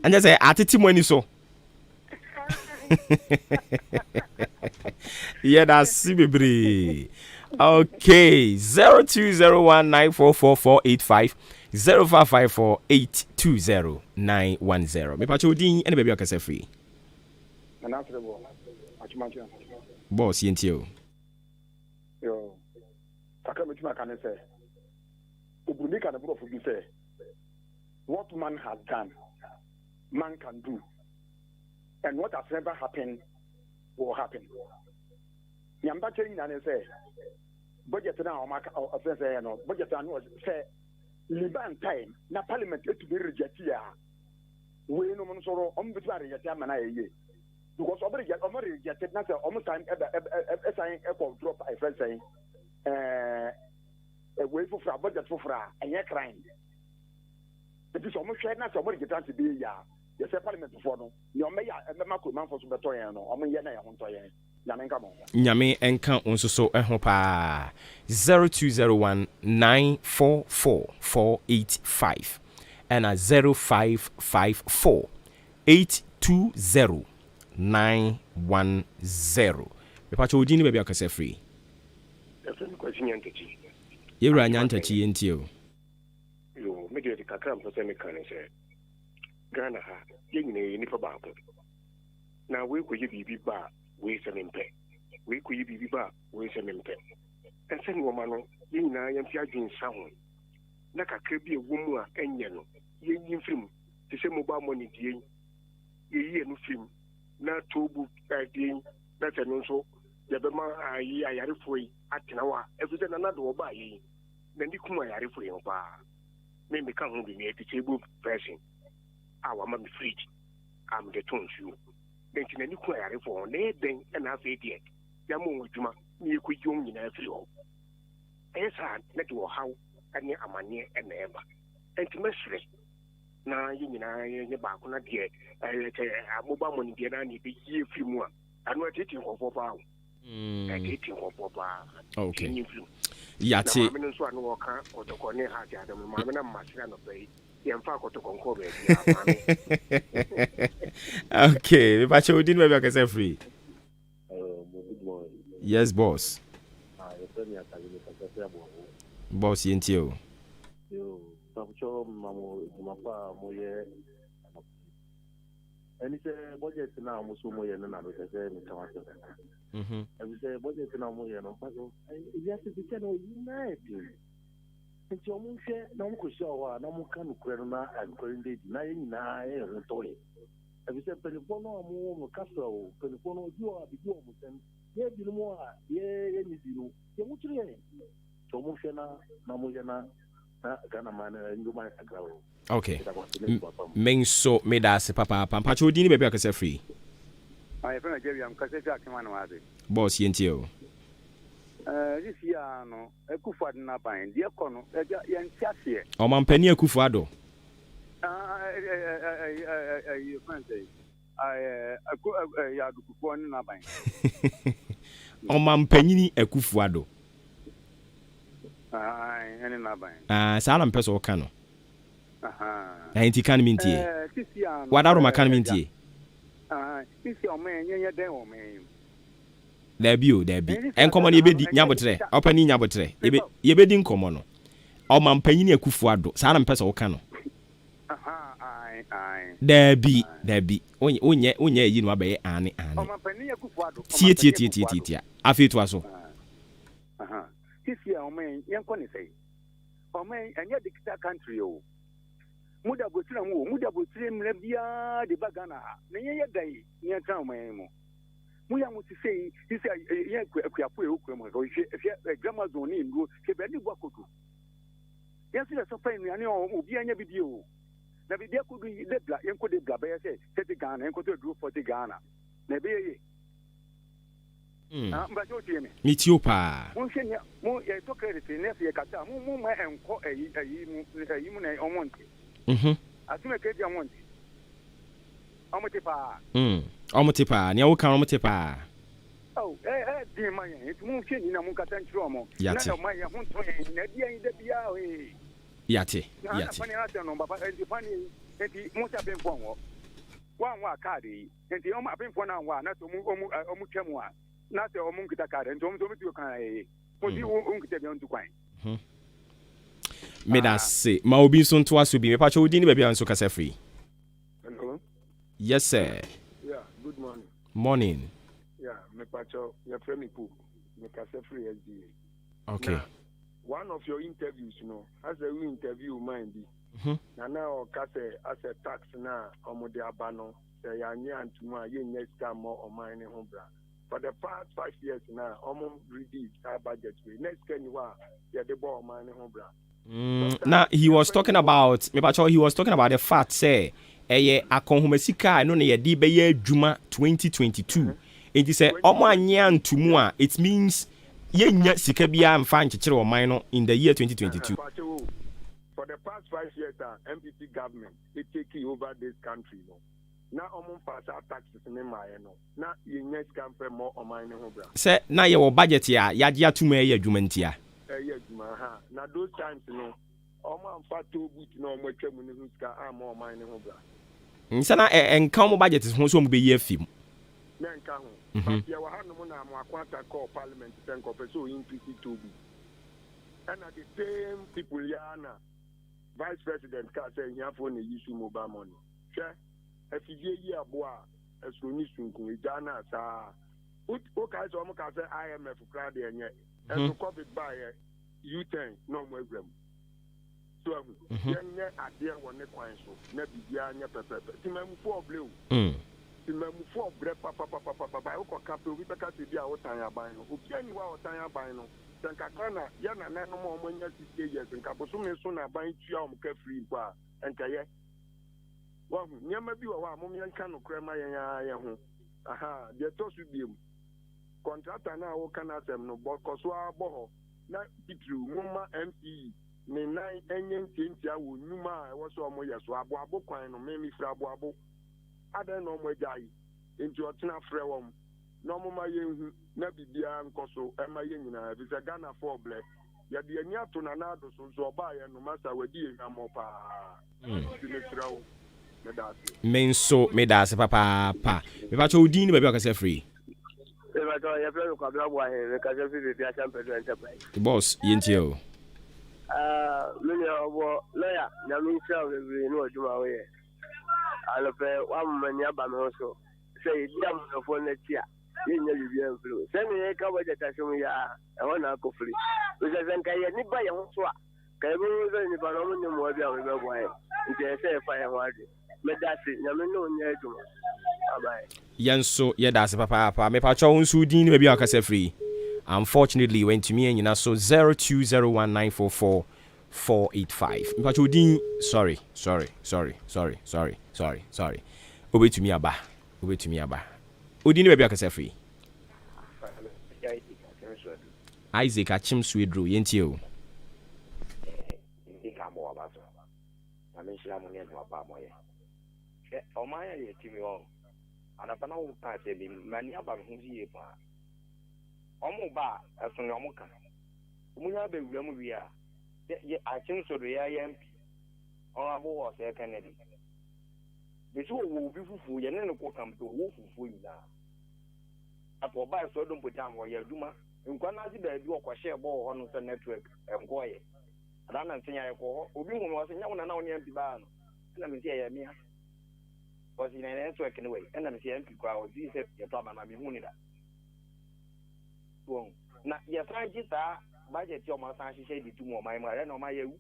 And just say atiti money so. Yeah, that's bebre. Okay, 0201944485 0554820910. Me pacho din ene baby akase free. Boss yentio. Yo. Taka me tuma kan say. Obunika na bro for be say. What man has done, man can do. And what has never happened will happen. Yamba cheri na say budget na o maka say no budget na say liban time na parliament to be rejected ya we no mo so o mbetu are reject amana ye because o rejected na say o time sign e drop I friend saying we for budget for anya crime it is o mo share na say o reject to be ya yes parliament for no ni o me ya e ma ko man for so beto yen no o mo ye na ya ho to yen Nyame enka onso so ehho pa 0201944485 and 0554820910. Me pacho odini baby akase free. Yewra nyantachi yentio. Yo me de kakra mfose me kan se Ghana ha yenyine ni fa baako. Na we ko ye bibi ba we se mempe we ko yibi ba we se mempe ense ni woma no yina yam fi adwin sa ho na kakra bi ewom a enye no yenyin film te se mobile money die yeyi enu film na tobu die na te no so ye be ma ayi ayare foi atena wa everything na do ba yi na ndi kuma ayare foi ho pa me ka ho bi me te bu person awa ma me fridge am de tons you then ni ku ayare for ne den na afi die yamu juma ni ku jom ni na firi ho esa na de wo haw ane amane eneba enti mesre na yi nyina ye ba ko na de amoba mo ni de na ni be yi firi mu a anu atiti nkofo pa ho atiti nkofo pa okay yati na me nso anu wo ka otoko ne ha ja da me ma me na masira no pe yemfa kotoko nko be okay me pa che odin me be ka free good morning. Yes boss boss yentio yo tabucho mamo mapa moye any say budget na musu moye na do say me tawase and say budget na moye no paso yes it can unite nti omu hwe na mu koso wa na mu ka nukure na ankorinde di na nyina e ho tole abi say pelifo no amu mu kasa o pelifo no di o abi di o mu sen ye bi no mo a ye ni di no ye mu kire to mu hwe na mu ye na Ghana man ngoma sakra o okay menso medase papa pampa cho di ni bebe akase free I feel Jerry am kase ja kema na wase boss yentio this year no Akufo na ban de ekono ya ntiase o mampani Akufo ado you can say ya Akufo na ban o mampani Akufo ado ene na ban sala mpeso o kano enti kan mintie wadaro makan mintie sisi o men yenye den o men Dabi enkomo ne bedi nyabotre opani nyabotre ye bedi nkomo no o mampanyini Akufo ado saa na mpesa wo ka no dabi onye yi no abaye ane o mampanyini Akufo ado tie afetu aso sisi o men yenko ne sei o men anya dictator country o muda botira mu muda botire mra bia de bagana na ye dai ni atra o men mo muya mu sei sisi ye akuapo e okura mo go hwe grama zone ni ndu ke be ni gwakodu yesi le so fa nuane obi anya bidio na bidia kodu de bla yenko de bla be se 30 Ghana yenko to do 40 Ghana na be ye mba jo tie me Ethiopia mo hwe mo ye to credit ne se kata mo ma enko ayi mu na omonti asume ke dia omonti omonti pa ne wo kan omonti pa di man it mo hwe ni na mo kata ntro mo na na man ye ho to na dia yin de bia yate na fani ate no baba enti fani enti mo ta ben fon wo wa card yi enti o ma ben fon na wa na to mu twam a na te o mu kita card enti o mu tu kan mo di o nkita bi on tu kwan me da se ma obi so nto aso bi me pa cho odi ni ba bia nso kasa free. Hello. Yes sir. Yeah, good morning. Morning. Yeah, me pa cho your friend me kasa free SDA. Okay. Now, one of your interviews, as a we interview mind now kase as a tax na omode abano say anya antuma ye nya scam more mine ho bra. For the past 5 years now, reduce our budget. Next can you the ball mine ho bra. Now he was talking about the fact say akonhomesika no na ye di be ye adwuma 2022 and he say omo anya antumu a it means ye nya sika bia mfa nchekere o man no in the year 2022. For the past 5 years MPP government it taking over this country now pass taxes in my now ye nya scam for more o man ho bra say na ye wo budget ya yaje atuma ye adwuma ntia na those times amfa to boot no mo twam ni huska am mine ho bra nsana enka mo budget ho so mo be ye afim na enka ho but ya wa hanu na mo akwata call parliament ten ko so increase to boot and at the same people ya na vice president ka say here for na use mobile money she afidie yi aboa esoni sunkun ejana sa o ka so mo ka say IMF crowd enye and COVID by U10 no more gram. So yenye adie wone kwan so na bibia nya pepepe. Timamu for blue. Timamu for bre papa ba o ko kape obi beka se bia o tan aban no. Obi ani wa o tan aban no. Tanka kana ya na no mo nya 60 years nka boso me so na aban tua o mka free kwa enka ye. Wa nyama bi wa mo me nka no krema ye ho. Aha, de to su biem. contractor na wo kana sem no bokoso aboho na itru mumma MPE ne nine enye ntintia wo nyuma e wo so mo yeso abo kwan no me fra abo ada no mo jai enti otena frɛ wom no mo ma yenhu na bibia nkoso e ma yenyina bi se Ghana for ble ya de ani ato na na do so oba ye no masa wadi enwamo pa menso me da se papa me ba cho din ba bi akase free the boss yentio mini obo lawyer na mi tell we no aduma we alope wa mani aba me so say dia mo fo na tia yenya bibia mflu say me ka budget asem ya e wona ko free we say zen kai ni ba ye ho so a kai bo we ni ba no mo ni mo bia we be boy nti say fa ye ho ade me da se na me no nya aduma abai yanso ye da se papa me pa cho unsu din ba bi akase free. Unfortunately, went to me and you know so 0201944485. Sorry. Obey to me aba. Odini baby akase free. Isaac Achim Swedro yentio. Omuba asono omuka umunya be wuramu bia ye achim so do ya MP onabo wo se Kennedy bisu wo bi fufu ye ne ko kamto wo fufu ina apo ba so do mpotam wo ya duma nkwa na zi da bi okwahye bo ho no so network enkoye adana ntenya ye ko obi hu no se nya wona na woni MP ba no na me se ya mi ha was in network anyway and na me se MP kwa o zi se ye to aba na me hu ni da na ya franchise budget yo ma san hye di tu mo mai ma re no ma yewu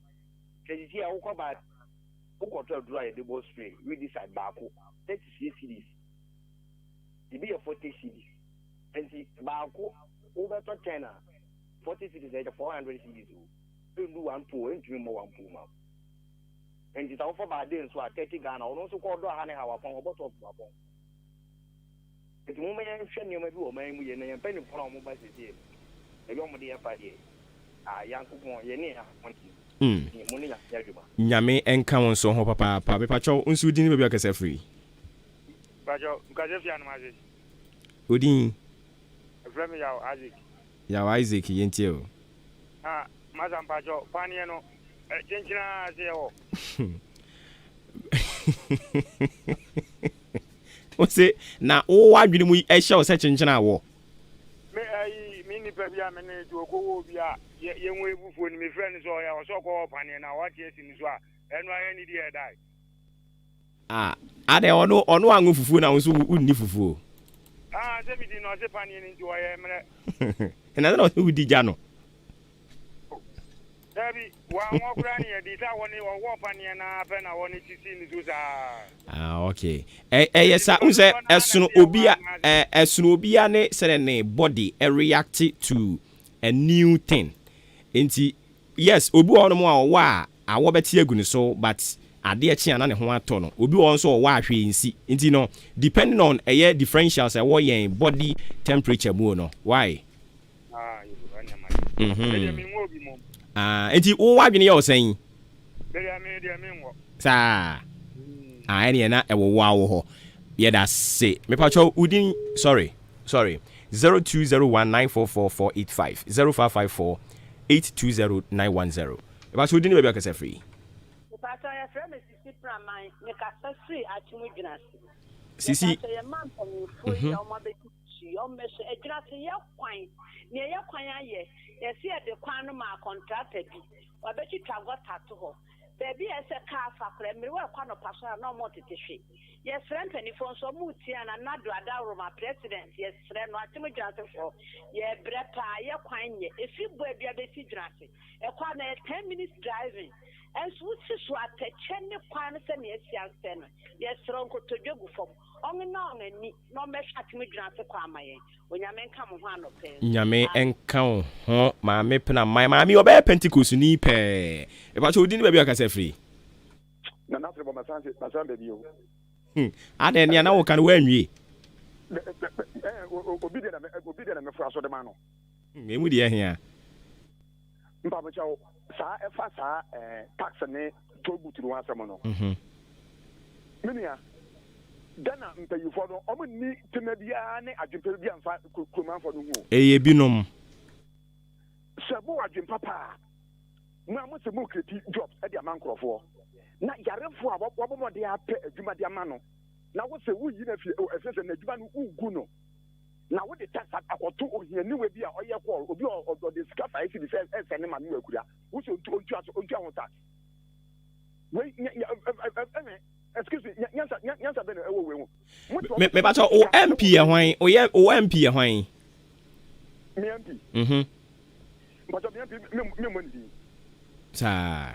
kejiti a wo ko ba wo ko to dry the boss free we decide back 36 cities the be 40 cities and see back over to 10 40 cities at 400 cities do one pool and dream one pool ma and it offer by day so 30 Ghana no so ko do ha ne ha wa pon obo to ba pon the moment I share you maybe or my and penny for our mobile city. A young dear party. Young coupon, Yenia, Nyame enka so ho papa pa pacho unsu din be akase free. Pacho, because if you are magic. Odin. From your Isaac. Ya Isaac yentio. Madam Pacho, Paniano, Gentina Zeo. Say na o wadwene mu e hye o se chenchena wo me ni pa bia me ne do ko bia ye nwe bufu ni me friend so ya so ko pane na wa tie si ni so a enu aye ni die dai ade ono angu fufu na so unni fufu se bi di no se pane ni do ye mre na no udi ja no Dabi wa ngokura ni e di ta woni wo pane na pe na woni ti si ni so sa okay. Yes, unse esunu obia ne serene body react to a new thing. Enti yes, obi ono mo a wo beti aguni so but ade e chi ana ne ho ato no. Obi won so wa ahwe nsi. Enti no depending on differentials e wo yen body temperature mu no. Why? Enti wo wadwene ye o sen. Sa any na e wo wa ho ye da say me pacho udin sorry 0201944485 0554820910 me pacho udin be be akase free me pacho ya frame sisi praman me ka free achimu dwunase sisi ye man pon fu ye o ma be chi o me se dwunase ye kwan ne ye kwan aye ye se de kwan no ma contractor bi wa be chi twagota to ho baby as a car for me, well, no pastor, no more to fish. Yes, friend, and if on some mutia and not do a my president, yes, friend, what to me just for ye brepa, ye quine, if you be a basic dressing, a 10 minutes driving, and switch to what a chenny quines and yes, yes, uncle to jogo from only no mesh at me dress a quamaye when your men come one of them. Yame encounter, my mepena, my mammy, or bear Pentecost ni pe. If I told you, maybe I can say free. No, nothing about my son, baby. And then you know, can win ye. obedient me for so the man. Emu de here. Mpa mo chawo sa efa sa tax ne togu turu asem no. Minia dana mpayifo no omo ni temabia ne adwempa bia mfa kromanfo no hu. Eye binom. Sebo adwempa pa. Na mo se mo kreti jobs e dia mankrofo. Na yarefo a wobomode apɛ adwuma de ama no. Na wo se wo yi na fie efese na adwuma no ugu no. Na wo de tax akoto ohiani we bia oye call obi o de sika fa isi bi se ne ma no akura. Wo se ontu ahon tax. We excuse me, nyansa beno ewo we mu. Me ba to o MP e hwan, o MP e hwan. Me MP. But me MP me money. Sa.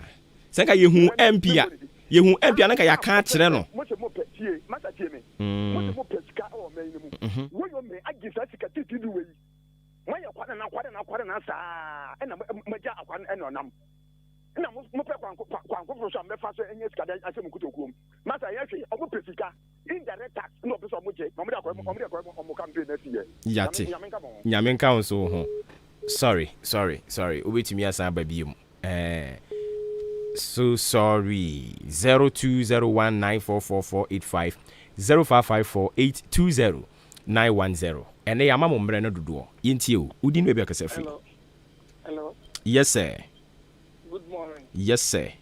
Senka yehu MP a. Yehu MP a na ka ya ka kire no. Mo se mo petie, masa tie me. Mo se mo pesika o me ni mu. Wo yo me agisa sika titi du we. Mo ya kwada na sa. E na maja akwan e no nam. Na mo pe kwanko so me fa so enye sika da asem kutokuom. Masa ya hwe o mo pesika indirect tax no be so mo je. Mo de akwa mo campaign na tie. Yate. Nyame nka on so ho. Sorry. Obetimi asa ba biem. So sorry. 0201944485 0554820910. Ene ya mama mbre no dodo. Yintie o. Udi no be akasa free. Hello. Yes sir. Good morning. Yes sir.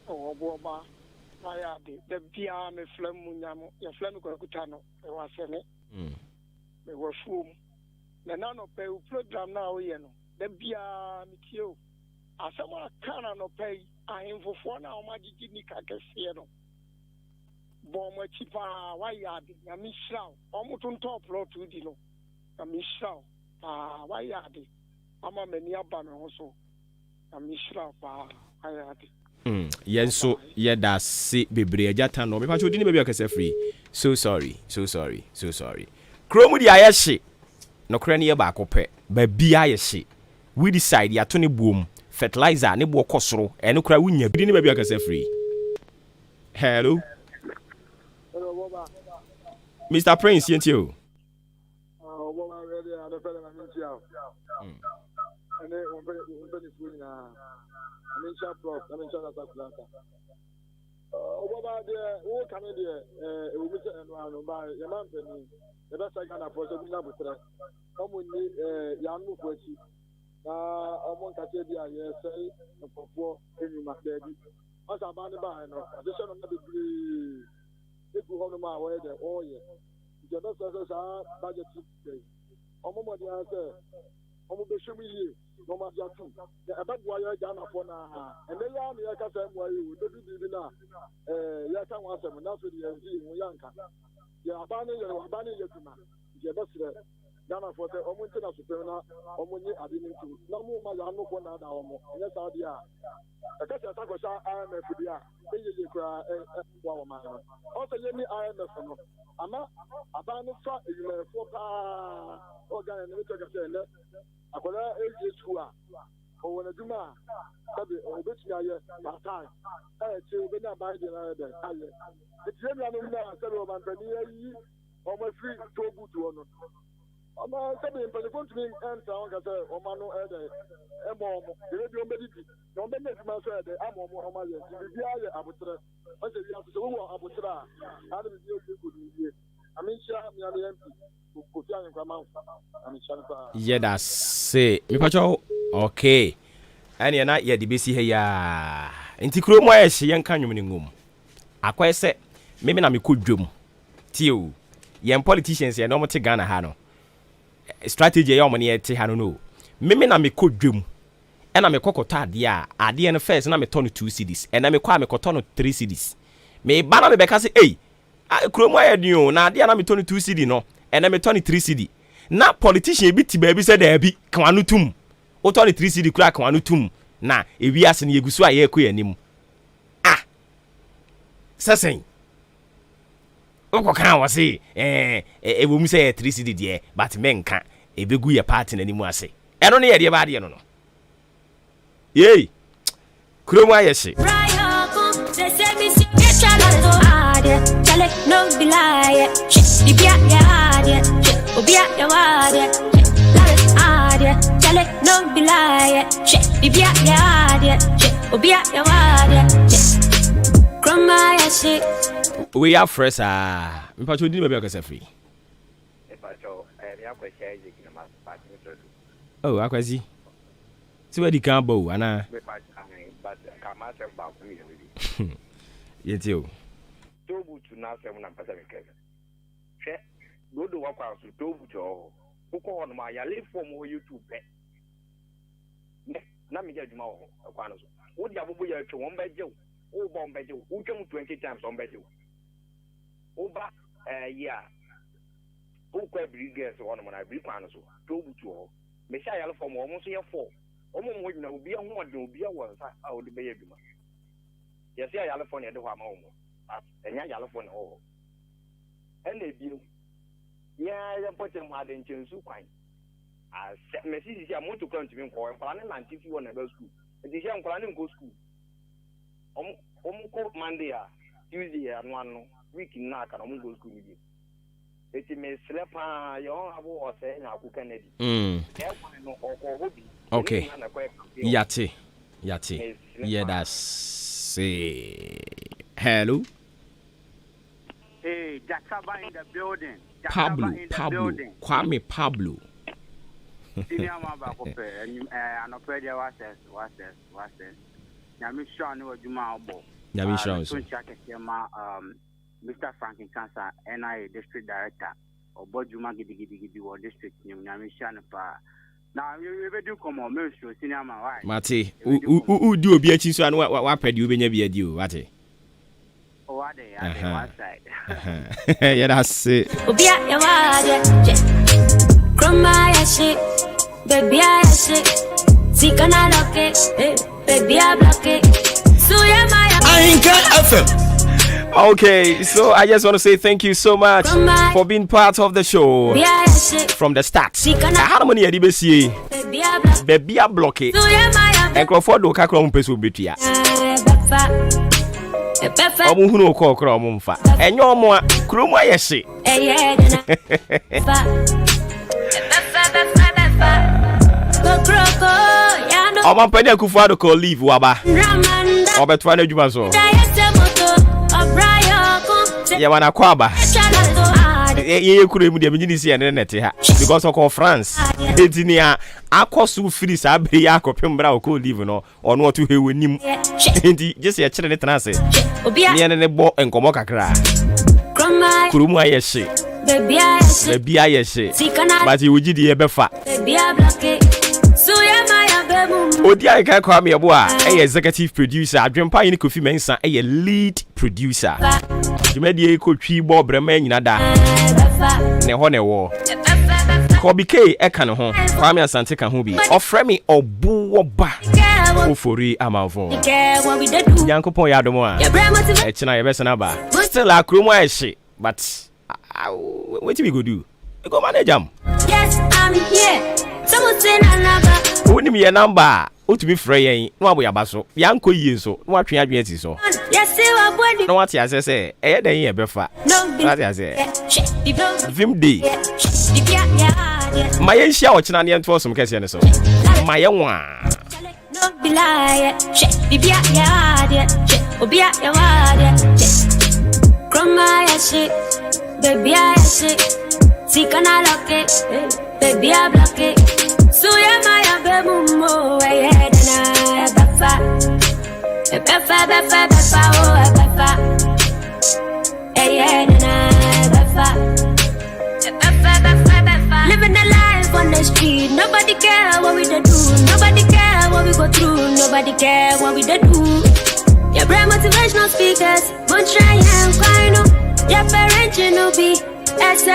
Obuoba Ayade. The bia me flam munyamo. Ya flam ko kutano. E wasene. Me wafum. Na no pay program na o ye no. The bia me tio. Asama kana no pay ahemfofo na o magigi ni kakese no. Bo mo chipa wayade na mi shraw. O mutun top plot di no. Na mi shraw. Wayade. Ama meni aba me ho so. Na mi shraw ayade. Yenso yeda se bebre ajata no me pa chodi ni bebi akase free. So sorry. Kromu di ayehye. No kra ne ye ba akopɛ. Ba bia ayehye. We decide ya to ne boom. Fertilizer ne bo kosoro. Eno kra wunya bi ni bebi akase free. Hello. Mr. Prince yentio. Obuoba ready and the fella na ntia. Ene on pe ni na. I'm Prof. I'm in South Africa. Obuoba de o kan de e wo se eno anu ba ye man pe ni. The best I can afford to be na butre. Omo ni ya nu fo achi. Na omo nkache dia ye sei ofofo enuma de bi. Asa ba ne ba no. Addition na be bi. Eku ho no ma wo de oye. The best sa budget today. Omo mo dia se omo be show me here. No ma dia tu. The abagwa ya ja na fo na ha. Ene ya me ya ka sa mo ayi wo. Dobi bi na ya ka wa asem na so de yanzi wo yanka. Ya abane ye tuma. Je besre Ghana for the Omuntina Supena, Omuni Adinitu, Namu Mayano Kona, yes, Adia. A catch attack was IMF, they cry and man. Also, Yemi IMF, Ama, Abana, you may for organ and little I could age school. Or when a Duma, Obitna, time. To be not by the other. It's Yemi Anna, Penny, almost 3 to good one. I'm saying, but the country and sound as a Omano Ede, Emom, the radio medicine, no business myself, the Amo Mohammed, the Bia Abutra, I said, you have to go Abutra, how do you good? I mean, yeah, that's say, okay. And you're not yet the BC here. Intikro mo she yan kan nwum ngum. Akwa se me na me kodwom. Tio. Yen politicians ye no mo te Ghana ha no. Strategy ye omo ne te ha no. Me na me kodwom. E na me kokota ade no first na me turn 2 cedis. E na me kwa me koto 3 cedis. Me ba na me be ka se kromo ayedun na ade na me turn 2 cedi no. E na me turn 3 cedi. Na politician bi ti ba bi se da bi kan anu tum. O turn 3 cedi kura kan anu tum. Na ewi ase ne yegusu aye ko yanim. Sesen. Oko kan wo se e wo mu se 3 cedi de but men kan e begu ye party na nimu ase. Eno ne ye de ba de no no. Yey. Kromo ayese. No be lie, shit, the no be lie. Bibi ya, Obia ya wade. Grandma ya shit. We are fresh. Me pacho di me be akasa free. Oh, akwasi. See where the can bow, ana. Yet you. Tobu to now 7 and Pacific. Go to walk out to Tobu to who call on my live for more YouTube. Let me get you more. Would you have a boy to one bed? Oh, bomb bed, who come 20 times on bed? Oh, but, yeah. Who quite big guess one of my big panels? Tobu to Messiah from almost here 4. Almost would not be a one, no be a one. I would be a woman. Yes, I California do have home. And I California. And they do. Yeah, I put them hard in Chinsu Quine. I said, Mrs. Yamu to come to me for a plan and if you want to go school. The young planning go school. Monday, Tuesday, and 1 week in Naka, and go school with you. It may slap your or say, now who can edit. Okay. Yati. Yeah, that's say. Hello. Hey, Jakaba in the building. Pablo. Kwame Pablo. Senior member of and Anopedia was Yamishan or Juma Obo. Yamishan. Mr. Franklin Cancer, NIA District Director, or Bojuma Gidi or District Yamishan. Now, you ever do come on, Monsieur Senior Man, right? Mate, who do a BH and what ped you when you be a due, Mate? Oh, are they? One side. Yeah, that's it. Grandma ya shit, baby ya shit. See can I lock it, baby I block it. So yeah, my FM. Okay, so I just want to say thank you so much for being part of the show from the start. How many DBC? Baby I block it. And Crawford do kakra mpeso betua. Omu hunu ko okra omu mfa. Enyo omu kromu ayese. Oman pedi akufado ko leave waba. Obetwa na djuma so. Ya wana kwaba. Ye kuro emu de mjini si ene nete ha because of France. Eti a akosu free sa be ya akopembra ko leave no ono otu hewe nim. Enti just ya kire ne tenase. Ni ene ne bo enkomo kakra. Kuro mu ayese. Baby ayese. But you would be a befa. Odi aka kwa me ebo a executive producer adwempa yin Kofi Mensa lead producer. Jumedi ko twi bo brema nyina da. Ne ho ne wo. Kobi K eka ne ho. Kwa me asante ka ho bi. Ofre me Obuoba Ofori Amanfo. Yankopon ya domo a. E china ye besana ba. Still akromo a hye but what we go do? We go manage them. Yes, I'm here. Someone say another. Who me a number? Who to be free? No boy abaso. Yanko yi so. No atwe adwe ti so. Yes, you are body. No what you say? Eh den ye befa. No be. What you say? Vim day. My enhia o china ne nto som kese ne so. My enwa. No be lie. Bibia ya de. Obia ya wa de. Grandma ya shit. Baby I shit. See can I lock it? Baby I block it. So yeah my baby mo yeah na befa. Befa oh befa. Yeah na befa. Living the life on the street. Nobody care what we do. Nobody care what we go through. Nobody care what we do. Your brand motivational speakers. Won't try and find no. Your parents you know be. Yes,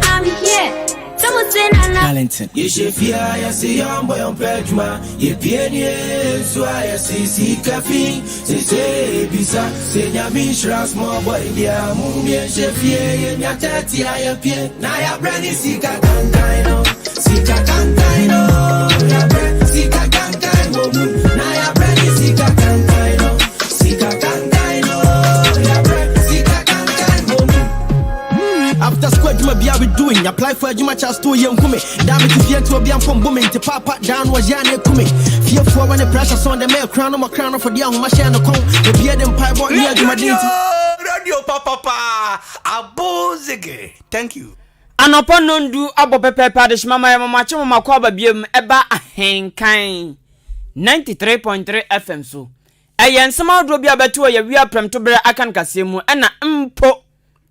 I'm here. Someone say talented. You should fear, I see young boy on Pedma. You pianier, so I see caffeine. Say, Bisa, say, Yamishra, small boy, dear, Mummy, and Sheffier, and Yatati, I appear. Naya Brandy, Sika Kankaino, Sika Kankaino, Sika Kankaino, Naya Brandy, Sika Kankaino, Sika Kankaino. After school, you might be out doing. Apply for a Juma Chas to young Kumi. Damn it, if you're to be from booming to papa down was Yanni Kumi. Fear for when the pressure on the mail crown of my crown for the young machine. The beard and pie boy near Radio Papa Abozege. Thank you. Anopo nondu abo pepe padish mama ya mama chimo makwaba biem eba ahenkan 93.3 FM so. Eyen sama odro bia beto ya wia prem to bere akan kasemu ena mpo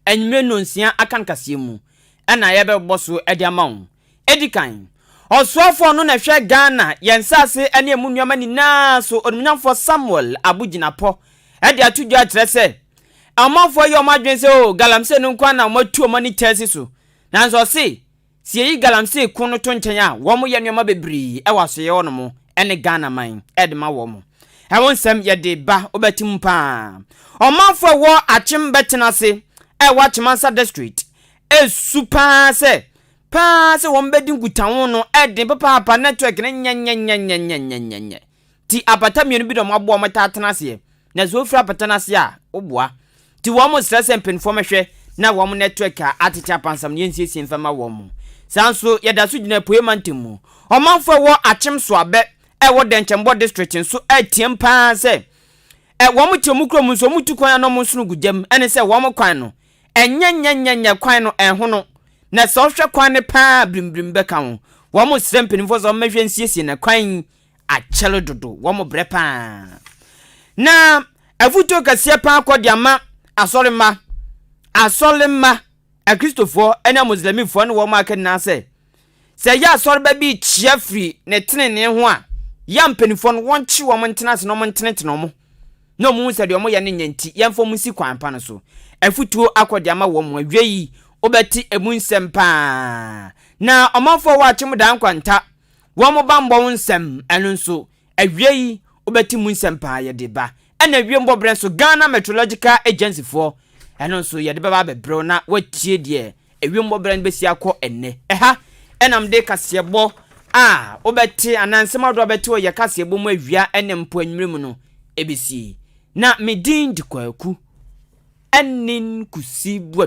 enwre nonsia akan kasemu ena ye be boso edi amawo edikan osuafo no na hwe Ghana yensase ene emunuama ni na so onumnyamfo Samuel Abuginapo edi atudwa kyerese amafo ye omadwense o galamse no nkwa na matu omani tesi so nanzo se sie yi galamse kunu to nchen a wo mo ye nuama bebri e waso ye wono mo ene Ghana man edma wo mo e wonsem ye de ba obatim pa omafo wo achim betenase e wachimansa district e super se pa se wo mbedi ngutanwo no ede papa network ne nyanyanyanyanyanyanya ti apata mienu bi do mo abo mo tatenase na zo fra patenase a oboa ti wo mo stress empinfo mehwe na wo mo network a atete pansam ne nsiesie mfama wo mo sanso yeda so gina poemantemu omanfo wo achim so abe e wo denchembo district nso atiem pa se e wo mo temu krom nso mutu kwan no mo sunu gudem ene se wo mo kwan no enyanyanyanya kwan no ehono na so hwe kwan ne pa brimbrim beka wo mo srempinfo so mehwe nsiesie na kwan achelo dodo wo mo bre pa na afuto kasie pa akodiama asolema a Christopher ena muslimifo no wo market na se ya asore ba bi chia free ne tenene ho a ya mpanifo no wonchi wo montenase no montenete no mo no mu se de mo ye ne nyanti yemfo mu si kwan pa no so afutuo akodiama wo mo aweyi obeti emunsem pa na omanfo wa achim dan kwanta wo mo bambo nsem enu nso aweyi obeti munsem pa ye de ba ena wiembo bre so Ghana Meteorological Agency for eno nso ye de baba bebro na watie de ewiembo bre besi akọ enne eha enam de kasebo obeti anansem ado obeti o ye kasebo mu awia ene mpo anwirem no ebesi na medin de kwaku enin kusi bu